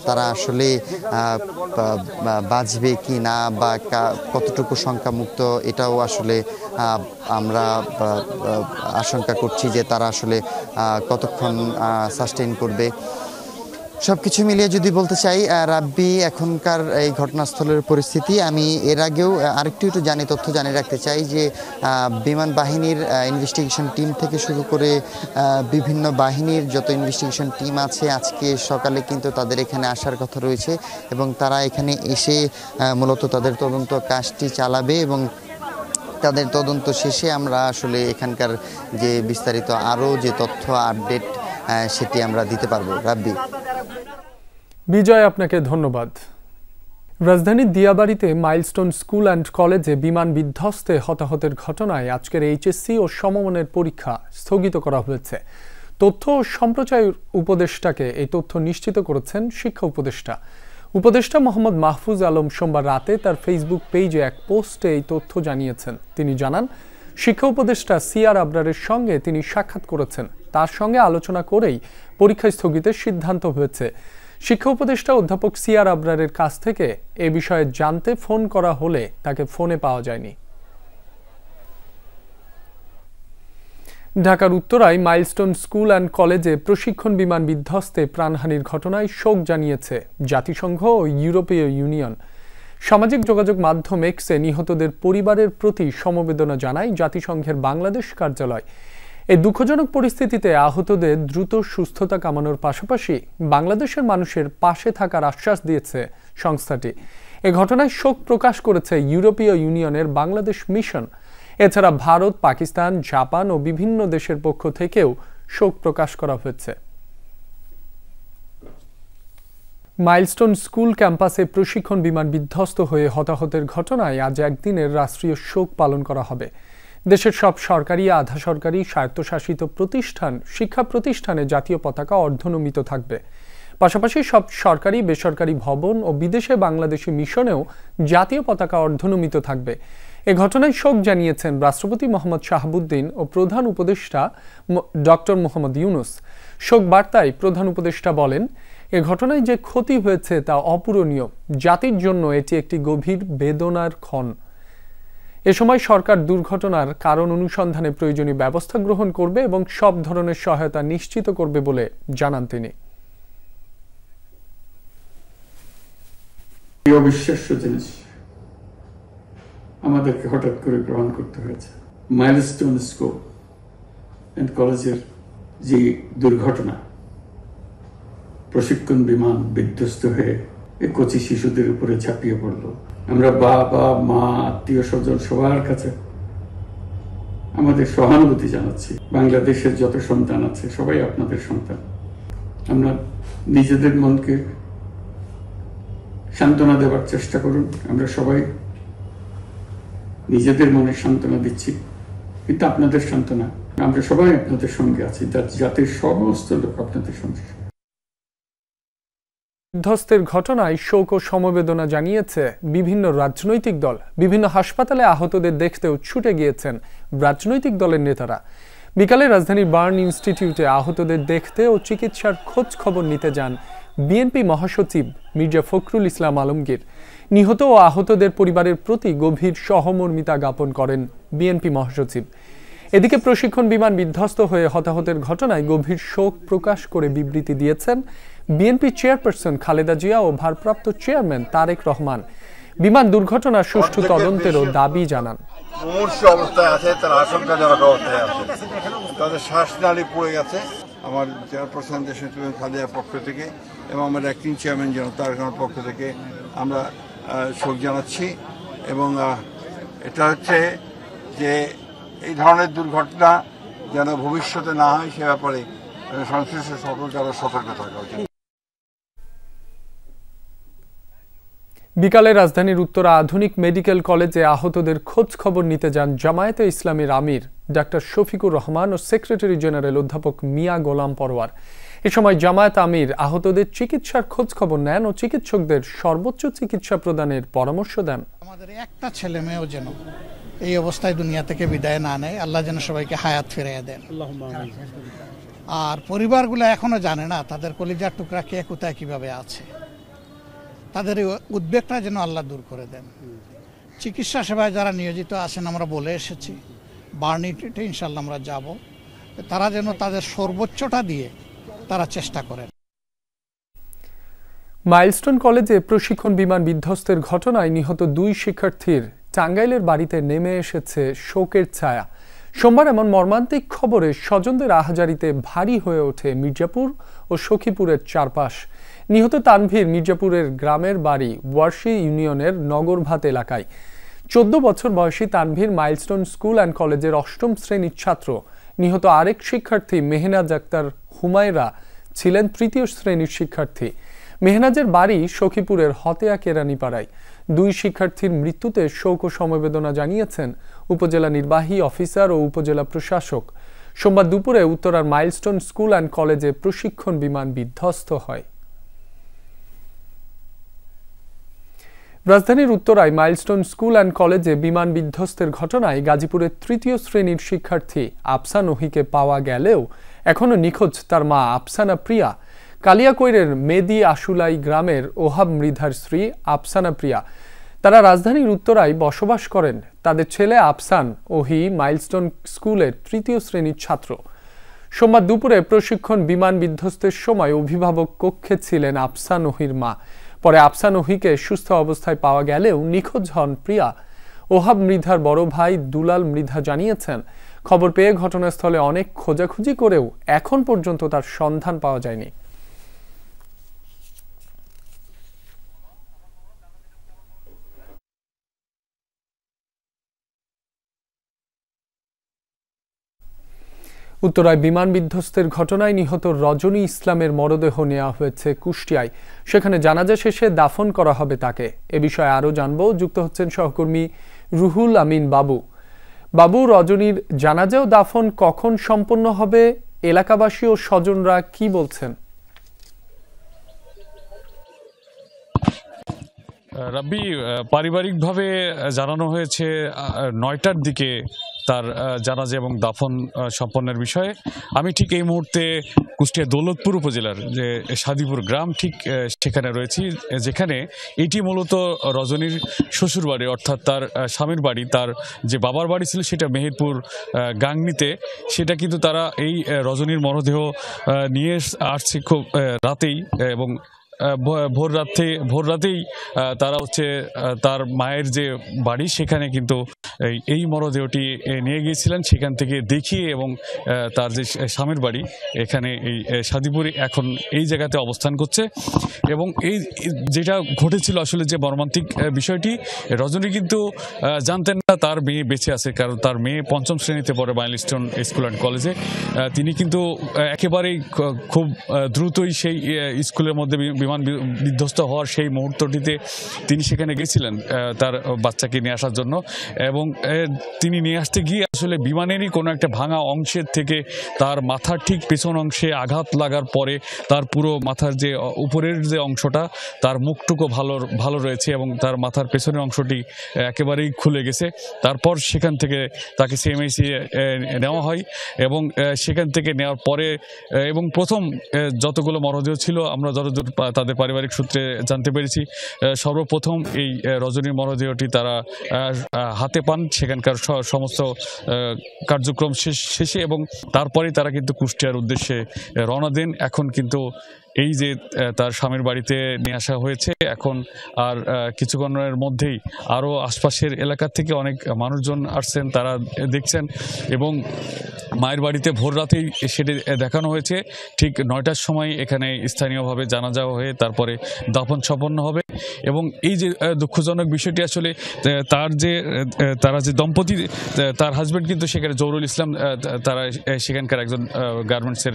Speaker 21: তারা আসলে বাঁচবে কি না বা কতটুকু সংখ্যামুক্ত এটাও আসলে আমরা আশঙ্কা করছি যে তারা আসলে কতক্ষণ সাস্টেইন করবে। সবকিছু মিলিয়ে যদি বলতে চাই রাব্বি এখনকার এই ঘটনাস্থলের পরিস্থিতি, আমি এর আগেও আরেকটু তথ্য জানিয়ে রাখতে চাই যে বিমান বাহিনীর ইনভেস্টিগেশন টিম থেকে শুরু করে বিভিন্ন বাহিনীর যত ইনভেস্টিগেশন টিম আছে আজকে সকালে কিন্তু তাদের এখানে আসার কথা রয়েছে এবং তারা এখানে এসে মূলত তাদের তদন্ত কাজটি চালাবে এবং তাদের তদন্ত শেষে আমরা আসলে এখানকার যে বিস্তারিত আরও যে তথ্য আপডেট সেটি আমরা দিতে পারবো। রাব্বি।
Speaker 1: বিজয়, আপনাকে ধন্যবাদ। রাজধানীর দিয়াবাড়িতে মাইলস্টোন স্কুল অ্যান্ড কলেজে বিমান বিধ্বস্তে হতাহতের ঘটনায় আজকের এইচএসসি ও সমমানের পরীক্ষা স্থগিত করা হয়েছে। তথ্য ও সম্প্রচার উপদেষ্টাকে এই তথ্য নিশ্চিত করেছেন শিক্ষা উপদেষ্টা মোহাম্মদ মাহফুজ আলম সোমবার রাতে তার ফেসবুক পেজে এক পোস্টে এই তথ্য জানিয়েছেন। তিনি জানান, শিক্ষা উপদেষ্টা সিআর আবরারের সঙ্গে তিনি সাক্ষাৎ করেছেন, তার সঙ্গে আলোচনা করেই পরীক্ষা স্থগিতের সিদ্ধান্ত হয়েছে। শিক্ষা উপদেষ্টা অধ্যাপক সিআর আবরারের কাছ থেকে এ বিষয়ে জানতে ফোন করা হলে তাকে ফোনে পাওয়া যায়নি। ঢাকার উত্তরায় মাইলস্টোন স্কুল অ্যান্ড কলেজে প্রশিক্ষণ বিমান বিধ্বস্তে প্রাণহানির ঘটনায় শোক জানিয়েছে জাতিসংঘ ও ইউরোপীয় ইউনিয়ন। সামাজিক যোগাযোগ মাধ্যম এক্সে নিহতদের পরিবারের প্রতি সমবেদনা জানায় জাতিসংঘের বাংলাদেশ কার্যালয়। এই দুঃখজনক পরিস্থিতিতে আহতদের দ্রুত সুস্থতা কামনার পাশাপাশি বাংলাদেশের মানুষের পাশে থাকার আশ্বাস দিয়েছে সংস্থাটি। এ ঘটনায় শোক প্রকাশ করেছে ইউরোপীয় ইউনিয়নের বাংলাদেশ মিশন। এছাড়া ভারত, পাকিস্তান, জাপান ও বিভিন্ন দেশের পক্ষ থেকেও শোক প্রকাশ করা হয়েছে। মাইলস্টোন স্কুল ক্যাম্পাসে প্রশিক্ষণ বিমান বিধ্বস্ত হয়ে হতাহতের ঘটনায় আজ একদিনের রাষ্ট্রীয় শোক পালন করা হবে। দেশের সব সরকারি, আধা সরকারি, স্বায়ত্তশাসিত প্রতিষ্ঠান, শিক্ষা প্রতিষ্ঠানে জাতীয় পতাকা অর্ধনমিত থাকবে। পাশাপাশি সব সরকারি বেসরকারি ভবন ও বিদেশে বাংলাদেশি মিশনেও জাতীয় পতাকা অর্ধনমিত থাকবে। এ ঘটনায় শোক জানিয়েছেন রাষ্ট্রপতি মোহাম্মদ শাহাবুদ্দিন ও প্রধান উপদেষ্টা ডক্টর মোহাম্মদ ইউনুস। শোক বার্তায় প্রধান উপদেষ্টা বলেন, এ ঘটনায় যে ক্ষতি হয়েছে তা অপূরণীয়। জাতির জন্য এটি একটি গভীর বেদনার ক্ষণ। এ সময় সরকার দুর্ঘটনার কারণ অনুসন্ধানে প্রয়োজনীয় ব্যবস্থা গ্রহণ করবে এবং সব ধরনের সহায়তা নিশ্চিত করবে বলে জানান তিনি।
Speaker 5: অবিশ্বাস্য জিনিস আমাদেরকে হঠাৎ করে গ্রহণ করতে হয়েছে। মাইলস্টোন স্কুল এন্ড কলেজের যে দুর্ঘটনা, প্রশিক্ষণ বিমান বিধ্বস্ত হয়ে এই কচি শিশুদের উপরে ঝাঁপিয়ে পড়ল। আমরা বাবা মা আত্মীয় স্বজন সবার কাছে আমাদের সহানুভূতি জানাচ্ছি। বাংলাদেশের যত সন্তান আছে সবাই আপনাদের সন্তান। আমরা নিজেদের মনকে সান্ত্বনা দেওয়ার চেষ্টা করুন। আমরা সবাই নিজেদের মনে সান্ত্বনা দিচ্ছি, কিন্তু আপনাদের সান্ত্বনা, আমরা সবাই আপনাদের সঙ্গে আছি। জাতির সমস্ত লোক আপনাদের সঙ্গে।
Speaker 1: বিধ্বস্তের ঘটনায় শোক ও সমবেদনা জানিয়েছে বিভিন্ন রাজনৈতিক দল। বিভিন্ন হাসপাতালে আহতদের দেখতেও ছুটে গিয়েছেন রাজনৈতিক দলের নেতারা। বিকালে রাজধানীর বার্ন ইনস্টিটিউটে আহতদের দেখতে ও চিকিৎসার খোঁজ খবর নিতে যান বিএনপি মহাসচিব মির্জা ফখরুল ইসলাম আলমগীর। নিহত ও আহতদের পরিবারের প্রতি গভীর সহমর্মিতা জ্ঞাপন করেন বিএনপি মহাসচিব। এদিকে প্রশিক্ষণ বিমান বিধ্বস্ত হয়ে হতাহতের ঘটনায় গভীর শোক প্রকাশ করে বিবৃতি দিয়েছেন বিএনপি চেয়ারপারসন খালেদা জিয়া ও ভারপ্রাপ্ত চেয়ারম্যান তারেক রহমান। বিমান দুর্ঘটনার সুষ্ঠু তদন্তেরও দাবি জানান।
Speaker 22: মুমূর্ষ অবস্থায় আছে, তার আশঙ্কাজনক অবস্থায় আছে, তাদের শ্বাসনালী পড়ে গেছে। আমার চেয়ারপারসন দেশের খালেদার পক্ষ থেকে এবং আমার অ্যাক্টিং চেয়ারম্যান তারেক রহমানের পক্ষ থেকে আমরা শোক জানাচ্ছি। এবং এটা হচ্ছে যে এই ধরনের দুর্ঘটনা যেন ভবিষ্যতে না হয় সে ব্যাপারে সংশ্লিষ্ট সকলকে আরো সতর্ক থাকা উচিত।
Speaker 1: বিকালে রাজধানীর উত্তরা আধুনিক মেডিকেল কলেজে আহতদের খোঁজ খবর নিতে যান জামায়াতে ইসলামীর আমির ডাক্তার শফিকুর রহমান ও সেক্রেটারি জেনারেল অধ্যাপক মিয়া গোলাম পরোয়ার। এ সময় জামায়াত আমির আহতদের চিকিৎসার খোঁজ খবর নেন ও চিকিৎসকদের সর্বোচ্চ চিকিৎসা প্রদানের পরামর্শ দেন।
Speaker 23: আমাদের একটা ছেলে মেয়েও যেন এই অবস্থায় দুনিয়া থেকে বিদায় না নেয়, আল্লাহ যেন সবাইকে হায়াত ফিরিয়ে দেন। আর পরিবারগুলো এখনো জানে না তাদের কলিজার টুকরা কে কোথায় কিভাবে আছে। তাদের উদ্বেগটা যেন আল্লাহ দূর করে দেন। চিকিৎসা সেবায় যারা নিয়োজিত আছেন আমরা বলে এসেছি, বার্নিটিতে ইনশাল্লাহ আমরা যাব, তারা যেন তাদের সর্বোচ্চটা দিয়ে তারা চেষ্টা করেন।
Speaker 1: মাইলস্টোন কলেজে প্রশিক্ষণ বিমান বিধ্বস্তের ঘটনায় নিহত 2 শিক্ষার্থীর টাঙ্গাইলের বাড়িতে নেমে এসেছে শোকের ছায়া। সোমবার এমন মর্মান্তিক খবরে স্বজনদের আহাজারিতে ভারী হয়ে ওঠে মির্জাপুর ও সখীপুরের চারপাশ। নিহত তানভীর মির্জাপুরের গ্রামের বাড়ি ওয়ার্শি ইউনিয়নের নগরভাত এলাকায়। 14 বছর বয়সী তানভীর মাইলস্টোন স্কুল অ্যান্ড কলেজের 8ম শ্রেণীর ছাত্র। নিহত আরেক শিক্ষার্থী মেহনাজ আক্তার হুমায়রা ছিলেন 3য় শ্রেণীর শিক্ষার্থী। মেহনাজের বাড়ি সখীপুরের হতেয়া কেরানীপাড়ায়। 2 শিক্ষার্থীর মৃত্যুতে শোক ও সমবেদনা জানিয়েছেন উপজেলা নির্বাহী অফিসার ও উপজেলা প্রশাসক। সোমবার দুপুরে উত্তরার মাইলস্টোন স্কুল অ্যান্ড কলেজে প্রশিক্ষণ বিমান বিধ্বস্ত হয়। রাজধানীর উত্তরায় মাইলস্টোন স্কুল অ্যান্ড কলেজে বিমান বিধ্বস্তের ঘটনায় গাজীপুরের 3য় শ্রেণীর শিক্ষার্থী আফসান ওহিকে পাওয়া গেলেও এখনও নিখোঁজ তার মা আফসানা প্রিয়া। কালিয়াকৈরের মেদি আশুলাই গ্রামের ওহাব মৃধার স্ত্রী আফসানা প্রিয়া। তারা রাজধানীর উত্তরায় বসবাস করেন। তাদের ছেলে আফসান ওহি মাইলস্টোন স্কুলের 3য় শ্রেণীর ছাত্র। সোমবার দুপুরে প্রশিক্ষণ বিমান বিধ্বস্তের সময় অভিভাবক কক্ষে ছিলেন আফসান ওহির মা। পরে আফসান ওহিকে সুস্থ অবস্থায় পাওয়া গেলেও নিখোঁজ হন প্রিয়া। ওহাব মৃধার বড় ভাই দুলাল মৃধা জানিয়েছেন, খবর পেয়ে ঘটনাস্থলে অনেক খোঁজাখুঁজি করেও এখন পর্যন্ত তার সন্ধান পাওয়া যায়নি। উত্তরায় বিমান বিধ্বস্তের ঘটনায় নিহত রজনী ইসলামের মরদেহ নেওয়া হয়েছে কুষ্টিয়ায়। সেখানে জানাজা শেষে দাফন করা হবে তাকে। এ বিষয়ে আরও জানব, যুক্ত হচ্ছেন সহকর্মী রুহুল আমিন বাবু। বাবু, রজনীর জানাজা ও দাফন কখন সম্পন্ন হবে? এলাকাবাসী ও স্বজনরা কি বলছেন?
Speaker 6: রাব্বি, পারিবারিকভাবে জানানো হয়েছে 9টার দিকে তার জানাজা এবং দাফন সম্পন্নের বিষয়ে। আমি ঠিক এই মুহূর্তে কুষ্টিয়া দৌলতপুর উপজেলার যে সাদিপুর গ্রাম ঠিক সেখানে রয়েছি, যেখানে এটি মূলত রজনীর শ্বশুর বাড়ি, অর্থাৎ তার স্বামীর বাড়ি। তার যে বাবার বাড়ি ছিল সেটা মেহেরপুর গাংনীতে, সেটা কিন্তু তারা এই রজনীর মরদেহ নিয়ে আসছে খুব রাতেই, এবং ভোর রাতেই তারা হচ্ছে তার মায়ের যে বাড়ি সেখানে কিন্তু এই মরদেহটি নিয়ে গিয়েছিলেন, সেখান থেকে দেখিয়ে, এবং তার যে স্বামীর বাড়ি এখানে এই সাদিপুরে এখন এই জায়গাতে অবস্থান করছে। এবং এই যেটা ঘটেছিল আসলে যে মর্মান্তিক বিষয়টি, রজনী কিন্তু জানতেন না তার মেয়ে বেঁচে আছে, কারণ তার মেয়ে 5ম শ্রেণীতে পড়ে মাইলস্টোন স্কুল অ্যান্ড কলেজে। তিনি কিন্তু একেবারেই খুব দ্রুতই সেই স্কুলের মধ্যে বিমান বিধ্বস্ত হওয়ার সেই মুহূর্তটিতে তিনি সেখানে গেছিলেন তার বাচ্চাকে নিয়ে আসার জন্য, এবং তিনি নিয়ে আসতে গিয়ে আসলে বিমানেরই কোনো একটা ভাঙা অংশের থেকে তার মাথার ঠিক পেছন অংশে আঘাত লাগার পরে তার পুরো মাথার যে উপরের যে অংশটা, তার মুখটুকু ভালো রয়েছে, এবং তার মাথার পেছনের অংশটি একেবারেই খুলে গেছে। তারপর সেখান থেকে তাকে সিএমএইচি নেওয়া হয়, এবং সেখান থেকে নেওয়ার পরে এবং প্রথম যতগুলো মরদেহ ছিল আমরা যতদূর তাদের পারিবারিক সূত্রে জানতে পেরেছি, সর্বপ্রথম এই রজনীর মরদেহটি তারা হাতে পান সেখানকার সমস্ত কার্যক্রম শেষে, এবং তারপরেই তারা কিন্তু কুষ্টিয়ার উদ্দেশ্যে রওনা দেন। এখন কিন্তু এই যে তার স্বামীর বাড়িতে নিয়ে আসা হয়েছে, এখন আর কিছুক্ষণের মধ্যেই আরও আশপাশের এলাকা থেকে অনেক মানুষজন আসছেন, তারা দেখছেন, এবং মায়ের বাড়িতে ভোর রাতেই সেটি দেখানো হয়েছে। ঠিক 9টার সময় এখানে স্থানীয়ভাবে জানাজা হয়ে তারপরে দাফন সম্পন্ন হবে। এবং এই যে দুঃখজনক বিষয়টি আসলে তারা যে দম্পতি, তার হাজব্যান্ড কিন্তু সেখানে জহুরুল ইসলাম, তারা সেখানকার একজন গার্মেন্টসের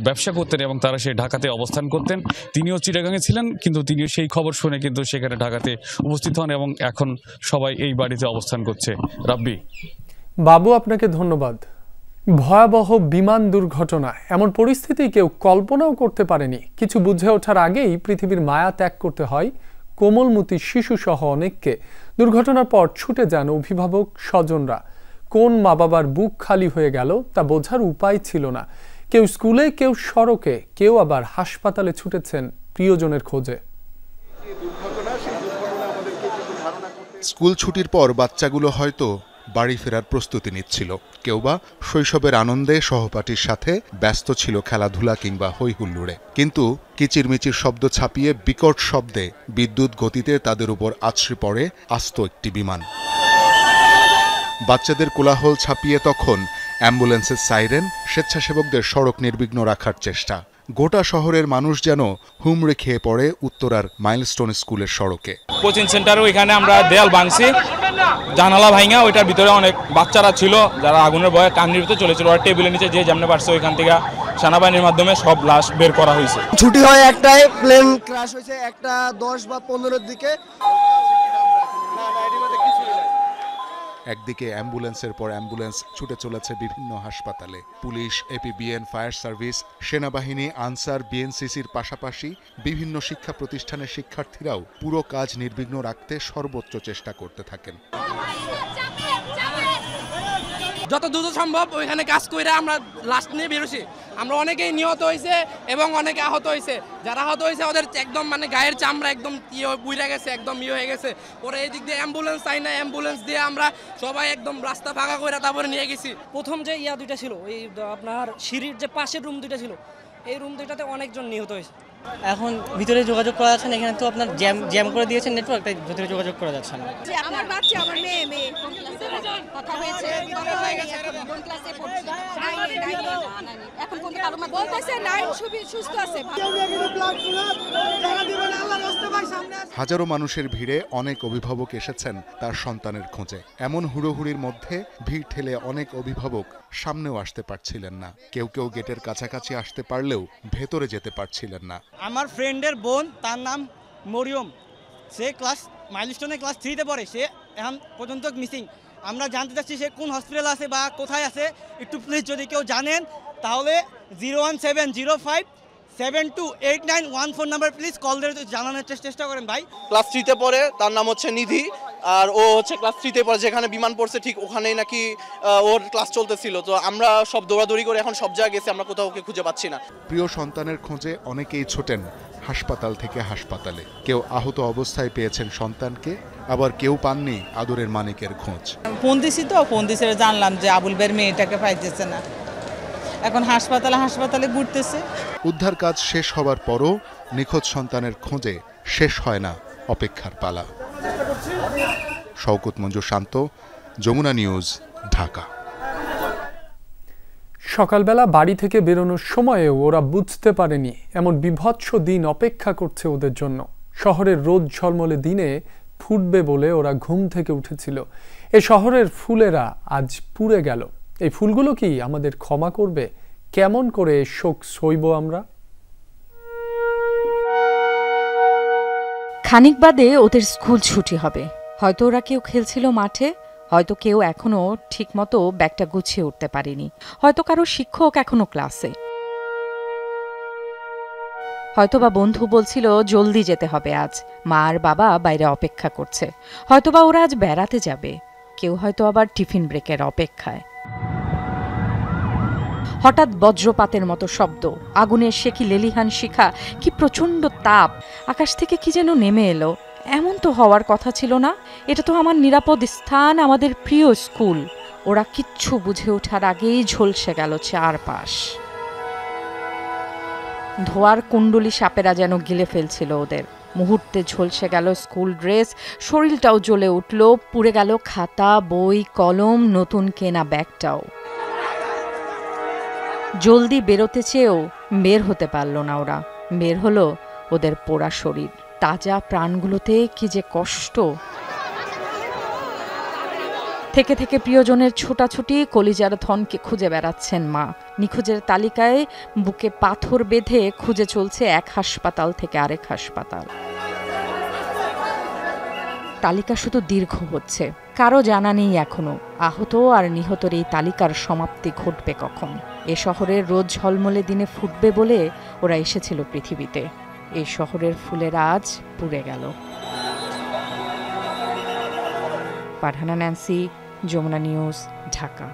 Speaker 6: ব্যবসা করতেন, এবং তারা সেই ঢাকাতে অবস্থান করতেন। তিনিও চিটাগাংয়ে ছিলেন, কিন্তু তিনিও সেই খবর শুনে কিন্তু সেখানে ঢাকাতে উপস্থিত হন, এবং এখন সবাই এই বাড়িতে অবস্থান করছে। রাব্বি,
Speaker 1: বাবু আপনাকে ধন্যবাদ। ভয়াবহ বিমান দুর্ঘটনা, এমন পরিস্থিতি কেউ কল্পনাও করতে পারেনি। কিছু বুঝে ওঠার আগেই পৃথিবীর মায়া ত্যাগ করতে হয় কোমলমতি শিশু সহ অনেককে। দুর্ঘটনার পর ছুটে যান অভিভাবক স্বজনরা। কোন মা বাবার বুক খালি হয়ে গেল তা বোঝার উপায় ছিল না। কেউ স্কুলে, কেউ সড়কে, কেউ আবার হাসপাতালে ছুটেছেন প্রিয়জনের খোঁজে।
Speaker 7: স্কুল ছুটির পর বাচ্চাগুলো হয়তো বাড়ি ফেরার প্রস্তুতি নিচ্ছিল, কেউ বা শৈশবের আনন্দে সহপাঠীর সাথে ব্যস্ত ছিল খেলাধুলা কিংবা হৈহুল্লোড়ে। কিন্তু কিচিরমিচির শব্দ ছাপিয়ে বিকট শব্দে বিদ্যুৎ গতিতে তাদের উপর আছড়ে পড়ে আস্ত একটি বিমান। বাচ্চাদের কোলাহল ছাপিয়ে তখন অ্যাম্বুলেন্সের সাইরেন, স্বেচ্ছাসেবকদের সড়ক নির্বিঘ্ন রাখার চেষ্টা। গোটা শহরের মানুষ যেন হুমড়ে খেয়ে পড়ে উত্তরার মাইলস্টোন স্কুলের সড়কে।
Speaker 8: কোচিং সেন্টারও এখানে আমরা দেয়াল ভাঙছি, জানালা ভাঙা, ওইটার ভিতরে অনেক বাচ্চারা ছিল যারা আগুনের ভয়ে কান্নির ভিতরে চলেছিল। ওরা টেবিলের নিচে যে যেমন পারছে ওইখান থেকে সেনাবাহিনীর মাধ্যমে সব লাশ বের করা হয়েছে।
Speaker 24: ছুটি হয় একটাই, প্লেন ক্র্যাশ হয়েছে 1টা 10 বা 15-এর দিকে।
Speaker 7: একদিকে অ্যাম্বুলেন্সের পর অ্যাম্বুলেন্স ছুটে চলেছে বিভিন্ন হাসপাতালে। পুলিশ, এপিবিএন, ফায়ার সার্ভিস, সেনাবাহিনী, আনসার, বিএনসিসির পাশাপাশি বিভিন্ন শিক্ষা প্রতিষ্ঠানের শিক্ষার্থীরাও পুরো কাজ নির্বিঘ্ন রাখতে সর্বোচ্চ চেষ্টা করতে থাকেন।
Speaker 25: যত দ্রুত সম্ভব ওইখানে কাজ করে আমরা লাস্ট নিয়ে বেরোছি। আমরা অনেকেই নিহত হয়েছে এবং অনেকে আহত হয়েছে। যারা আহত হয়েছে ওদের একদম মানে গায়ের চামড়া একদম বুইরা গেছে, একদম হয়ে গেছে। পরে এই দিক দিয়ে অ্যাম্বুলেন্স চাই না, অ্যাম্বুলেন্স দিয়ে আমরা সবাই একদম রাস্তা ফাঁকা করে তারপরে নিয়ে গেছি।
Speaker 26: প্রথম যে দুইটা ছিল, এই আপনার সিঁড়ির যে পাশের রুম দুইটা ছিল, এই রুম দুইটাতে অনেকজন নিহত হয়েছে। এখন ভিতরে যোগাযোগ করা যাচ্ছে না, এখানে তো আপনার জ্যাম করে দিয়েছেন নেটওয়ার্ক, তাই ভিতরে যোগাযোগ করা যাচ্ছে না।
Speaker 27: আমার বাচ্চা, আমার মেয়ে কথা হয়েছে, বড় হয়ে গেছে, কোন ক্লাসে পড়ছে, এখন কোন কারো মত বলতেছে 9 সুস্থ আছে।
Speaker 7: হাজারো মানুষের ভিড়ে অনেক অভিভাবক এসেছেন তার সন্তানের খোঁজে। এমন হুড়োহুড়ির মধ্যে ভিড় ঠেলে অনেক অভিভাবক সামনেও আসতে পারছিলেন না। কেউ কেউ গেটের কাছাকাছি আসতে পারলেও ভেতরে যেতে পারছিলেন না।
Speaker 28: আমার ফ্রেন্ডের বোন, তার নাম মরিয়ম, সে মাইলস্টোনে ক্লাস 3-তে পড়ে, সে এখন পর্যন্ত মিসিং। আমরা জানতে চাচ্ছি সে কোন হসপিটাল আছে বা কোথায় আছে, একটু প্লিজ যদি কেউ জানেন তাহলে 01705 728914 নাম্বার প্লিজ কল দিয়ে জানানোর চেষ্টা করেন ভাই।
Speaker 4: ক্লাস 3-তে পড়ে, তার নাম হচ্ছে নিধি, আর ও হচ্ছে ক্লাস 3-তে পড়ে, যেখানে বিমান পড়ছে ঠিক ওখানেই নাকি ওর ক্লাস চলতেছিল। তো আমরা সব দৌড়াদৌড়ি করে এখন সব জায়গায় গেছি, আমরা কোথাও ওকে খুঁজে পাচ্ছি না।
Speaker 7: প্রিয় সন্তানের খোঁজে অনেকেই ছোটেন হাসপাতাল থেকে হাসপাতালে। কেউ আহত অবস্থায় পেয়েছেন সন্তানকে, আবার কেউ পাননি আদরের মানিকের খোঁজ।
Speaker 9: ফোন দিছি তো, ফোন দিছে জানলাম যে আবুল ভাইয়ের মেয়েটাকে পাইতেছে না, এখন হাসপাতালে ঘুরতেছে।
Speaker 7: উদ্ধার কাজ শেষ হবার পরও নিখোঁজ সন্তানের খোঁজে শেষ হয় না অপেক্ষার পালা। শওকত মঞ্জুর শান্ত, যমুনা নিউজ, ঢাকা।
Speaker 1: সকালবেলা বাড়ি থেকে বেরোনোর সময়েও ওরা বুঝতে পারেনি এমন বিভৎস দিন অপেক্ষা করছে ওদের জন্য। শহরের রোদ ঝলমলে দিনে ফুটবে বলে ওরা ঘুম থেকে উঠেছিল। এ শহরের ফুলেরা আজ পুড়ে গেল। এই ফুলগুলো কি আমাদের ক্ষমা করবে? কেমন করে শোক সইব আমরা?
Speaker 10: খানিক বাদে ওদের স্কুল ছুটি হবে। হয়তো ওরা কেউ খেলছিল মাঠে, হয়তো কেউ এখনো ঠিকমতো ব্যাগটা গুছিয়ে উঠতে পারেনি, হয়তো কারো শিক্ষক এখনো ক্লাসে, হয়তোবা বন্ধু বলছিল জলদি যেতে হবে আজ, মা আর বাবা বাইরে অপেক্ষা করছে, হয়তোবা ওরা আজ বেড়াতে যাবে, কেউ হয়তো আবার টিফিন ব্রেকের অপেক্ষায়। হঠাৎ বজ্রপাতের মতো শব্দ, আগুনের সে কি লেলিহান শিখা, কি প্রচণ্ড তাপ, আকাশ থেকে কি যেন নেমে এলো। এমন তো হওয়ার কথা ছিল না। এটা তো আমার নিরাপদ স্থান, আমাদের প্রিয় স্কুল। ওরা কিচ্ছু বুঝে ওঠার আগেই ঝলসে গেল চারপাশ। ধোয়ার কুণ্ডলি সাপেরা যেন গিলে ফেলছিল ওদের। মুহূর্তে ঝলসে গেল স্কুল ড্রেস, শরীরটাও জ্বলে উঠল, পুড়ে গেল খাতা, বই, কলম, নতুন কেনা ব্যাগটাও। জলদি বেরোতে চেয়েও বের হতে পারল না ওরা। বের হলো ওদের পোড়া শরীর। তাজা প্রাণগুলোতে কি যে কষ্ট। থেকে থেকে প্রিয়জনের ছোটাছুটি, কলিজার ধনকে খুঁজে বেড়াচ্ছেন মা। নিখোঁজের তালিকায় বুকে পাথর বেঁধে খুঁজে চলছে এক হাসপাতাল থেকে আরেক হাসপাতাল। তালিকা শুধু দীর্ঘ হচ্ছে, কারো জানা নেই এখনো আহত আর নিহতর এই তালিকার সমাপ্তি ঘটবে কখন। এ শহরের রোদ ঝলমলে দিনে ফুটবে বলে ওরা এসেছিল পৃথিবীতে। এই শহরের ফুলের আজ পুড়ে গেল। পাঠানা ন্যান্সি, যমুনা নিউজ, ঢাকা।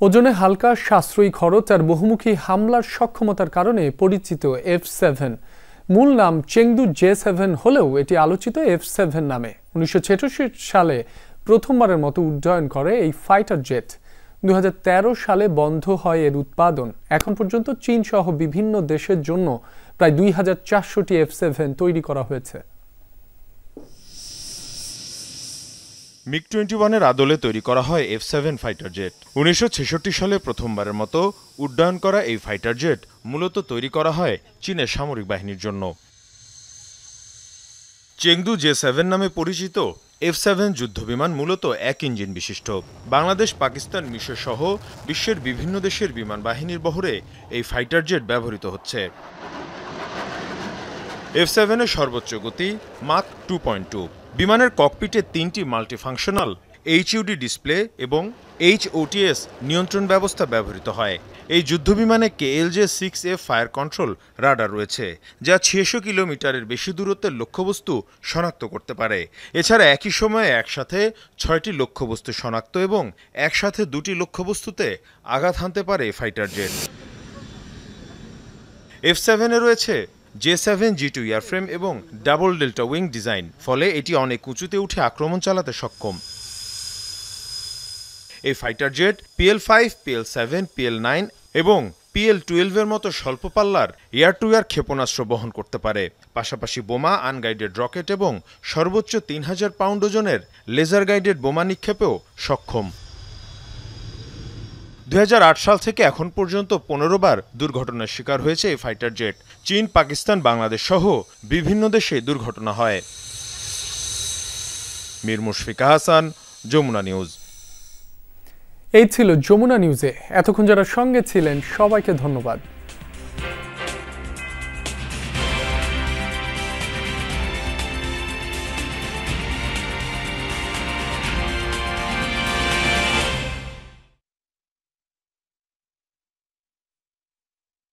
Speaker 1: ওজনে হালকা, সাশ্রয়ী খরচ আর বহুমুখী হামলার সক্ষমতার কারণে পরিচিত F7, মূল নাম চেংদু J7 হলেও এটি আলোচিত F7 নামে 1986 সালে প্রথমবারের মতো উড্ডয়ন করে এই ফাইটার জেট। 2013 সালে বন্ধ হয় এর উৎপাদন। এখন পর্যন্ত চীন সহ বিভিন্ন দেশের জন্য প্রায় 2400টি F7 তৈরি করা হয়েছে।
Speaker 11: MiG-21 আদলে তৈরি করা হয় F7 ফাইটার জেট। 1966 সালে প্রথমবারের মতো উড্ডয়ন করা এই ফাইটার জেট মূলত তৈরি করা হয় চীনের সামরিক বাহিনীর জন্য। চেংদু J7 নামে পরিচিত F7 যুদ্ধবিমান মূলত এক ইঞ্জিন বিশিষ্ট। বাংলাদেশ, পাকিস্তান, মিশর সহ বিশ্বের বিভিন্ন দেশের বিমান বাহিনীর বহরে এই ফাইটার জেট ব্যবহৃত হচ্ছে। F7 এর সর্বোচ্চ গতি মাক 2.2। বিমানের ককপিটে 3টি মাল্টিফাংশনাল HUD ডিসপ্লে এবং HOTS নিয়ন্ত্রণ ব্যবস্থা ব্যবহৃত হয়। এই যুদ্ধবিমানে KLJ-6F ফায়ার কন্ট্রোল রাডার রয়েছে, যা 600 কিলোমিটারের বেশি দূরত্বের লক্ষ্যবস্তু শনাক্ত করতে পারে। এছাড়া একই সময়ে একসাথে 6টি লক্ষ্যবস্তু শনাক্ত এবং একসাথে 2টি লক্ষ্যবস্তুতে আঘাত হানতে পারে ফাইটার জেট। F7 এ রয়েছে J7G2 এয়ারফ্রেম এবং ডাবল ডেল্টা উইং ডিজাইন, ফলে এটি অনেক উঁচুতে উঠে আক্রমণ চালাতে সক্ষম। এই fighter jet PL5, PL7, PL9 এবং PL12 এর মতো স্বল্প পাল্লার এয়ার টু এয়ার ক্ষেপণাস্ত্র বহন করতে পারে। পাশাপাশি বোমা, আনগাইডেড রকেট এবং সর্বোচ্চ 3000 পাউন্ড ওজনের লেজার গাইডেড বোমা নিক্ষেপেও সক্ষম। 2008 সাল থেকে এখন পর্যন্ত 15 বার দুর্ঘটনার শিকার হয়েছে এই ফাইটার জেট। চীন, পাকিস্তান, বাংলাদেশ সহ বিভিন্ন দেশে দুর্ঘটনা হয়। মীর মুশফিকা হাসান, যমুনা নিউজ।
Speaker 1: এই ছিল যমুনা নিউজে। এতক্ষণ যারা সঙ্গে ছিলেন সবাইকে ধন্যবাদ।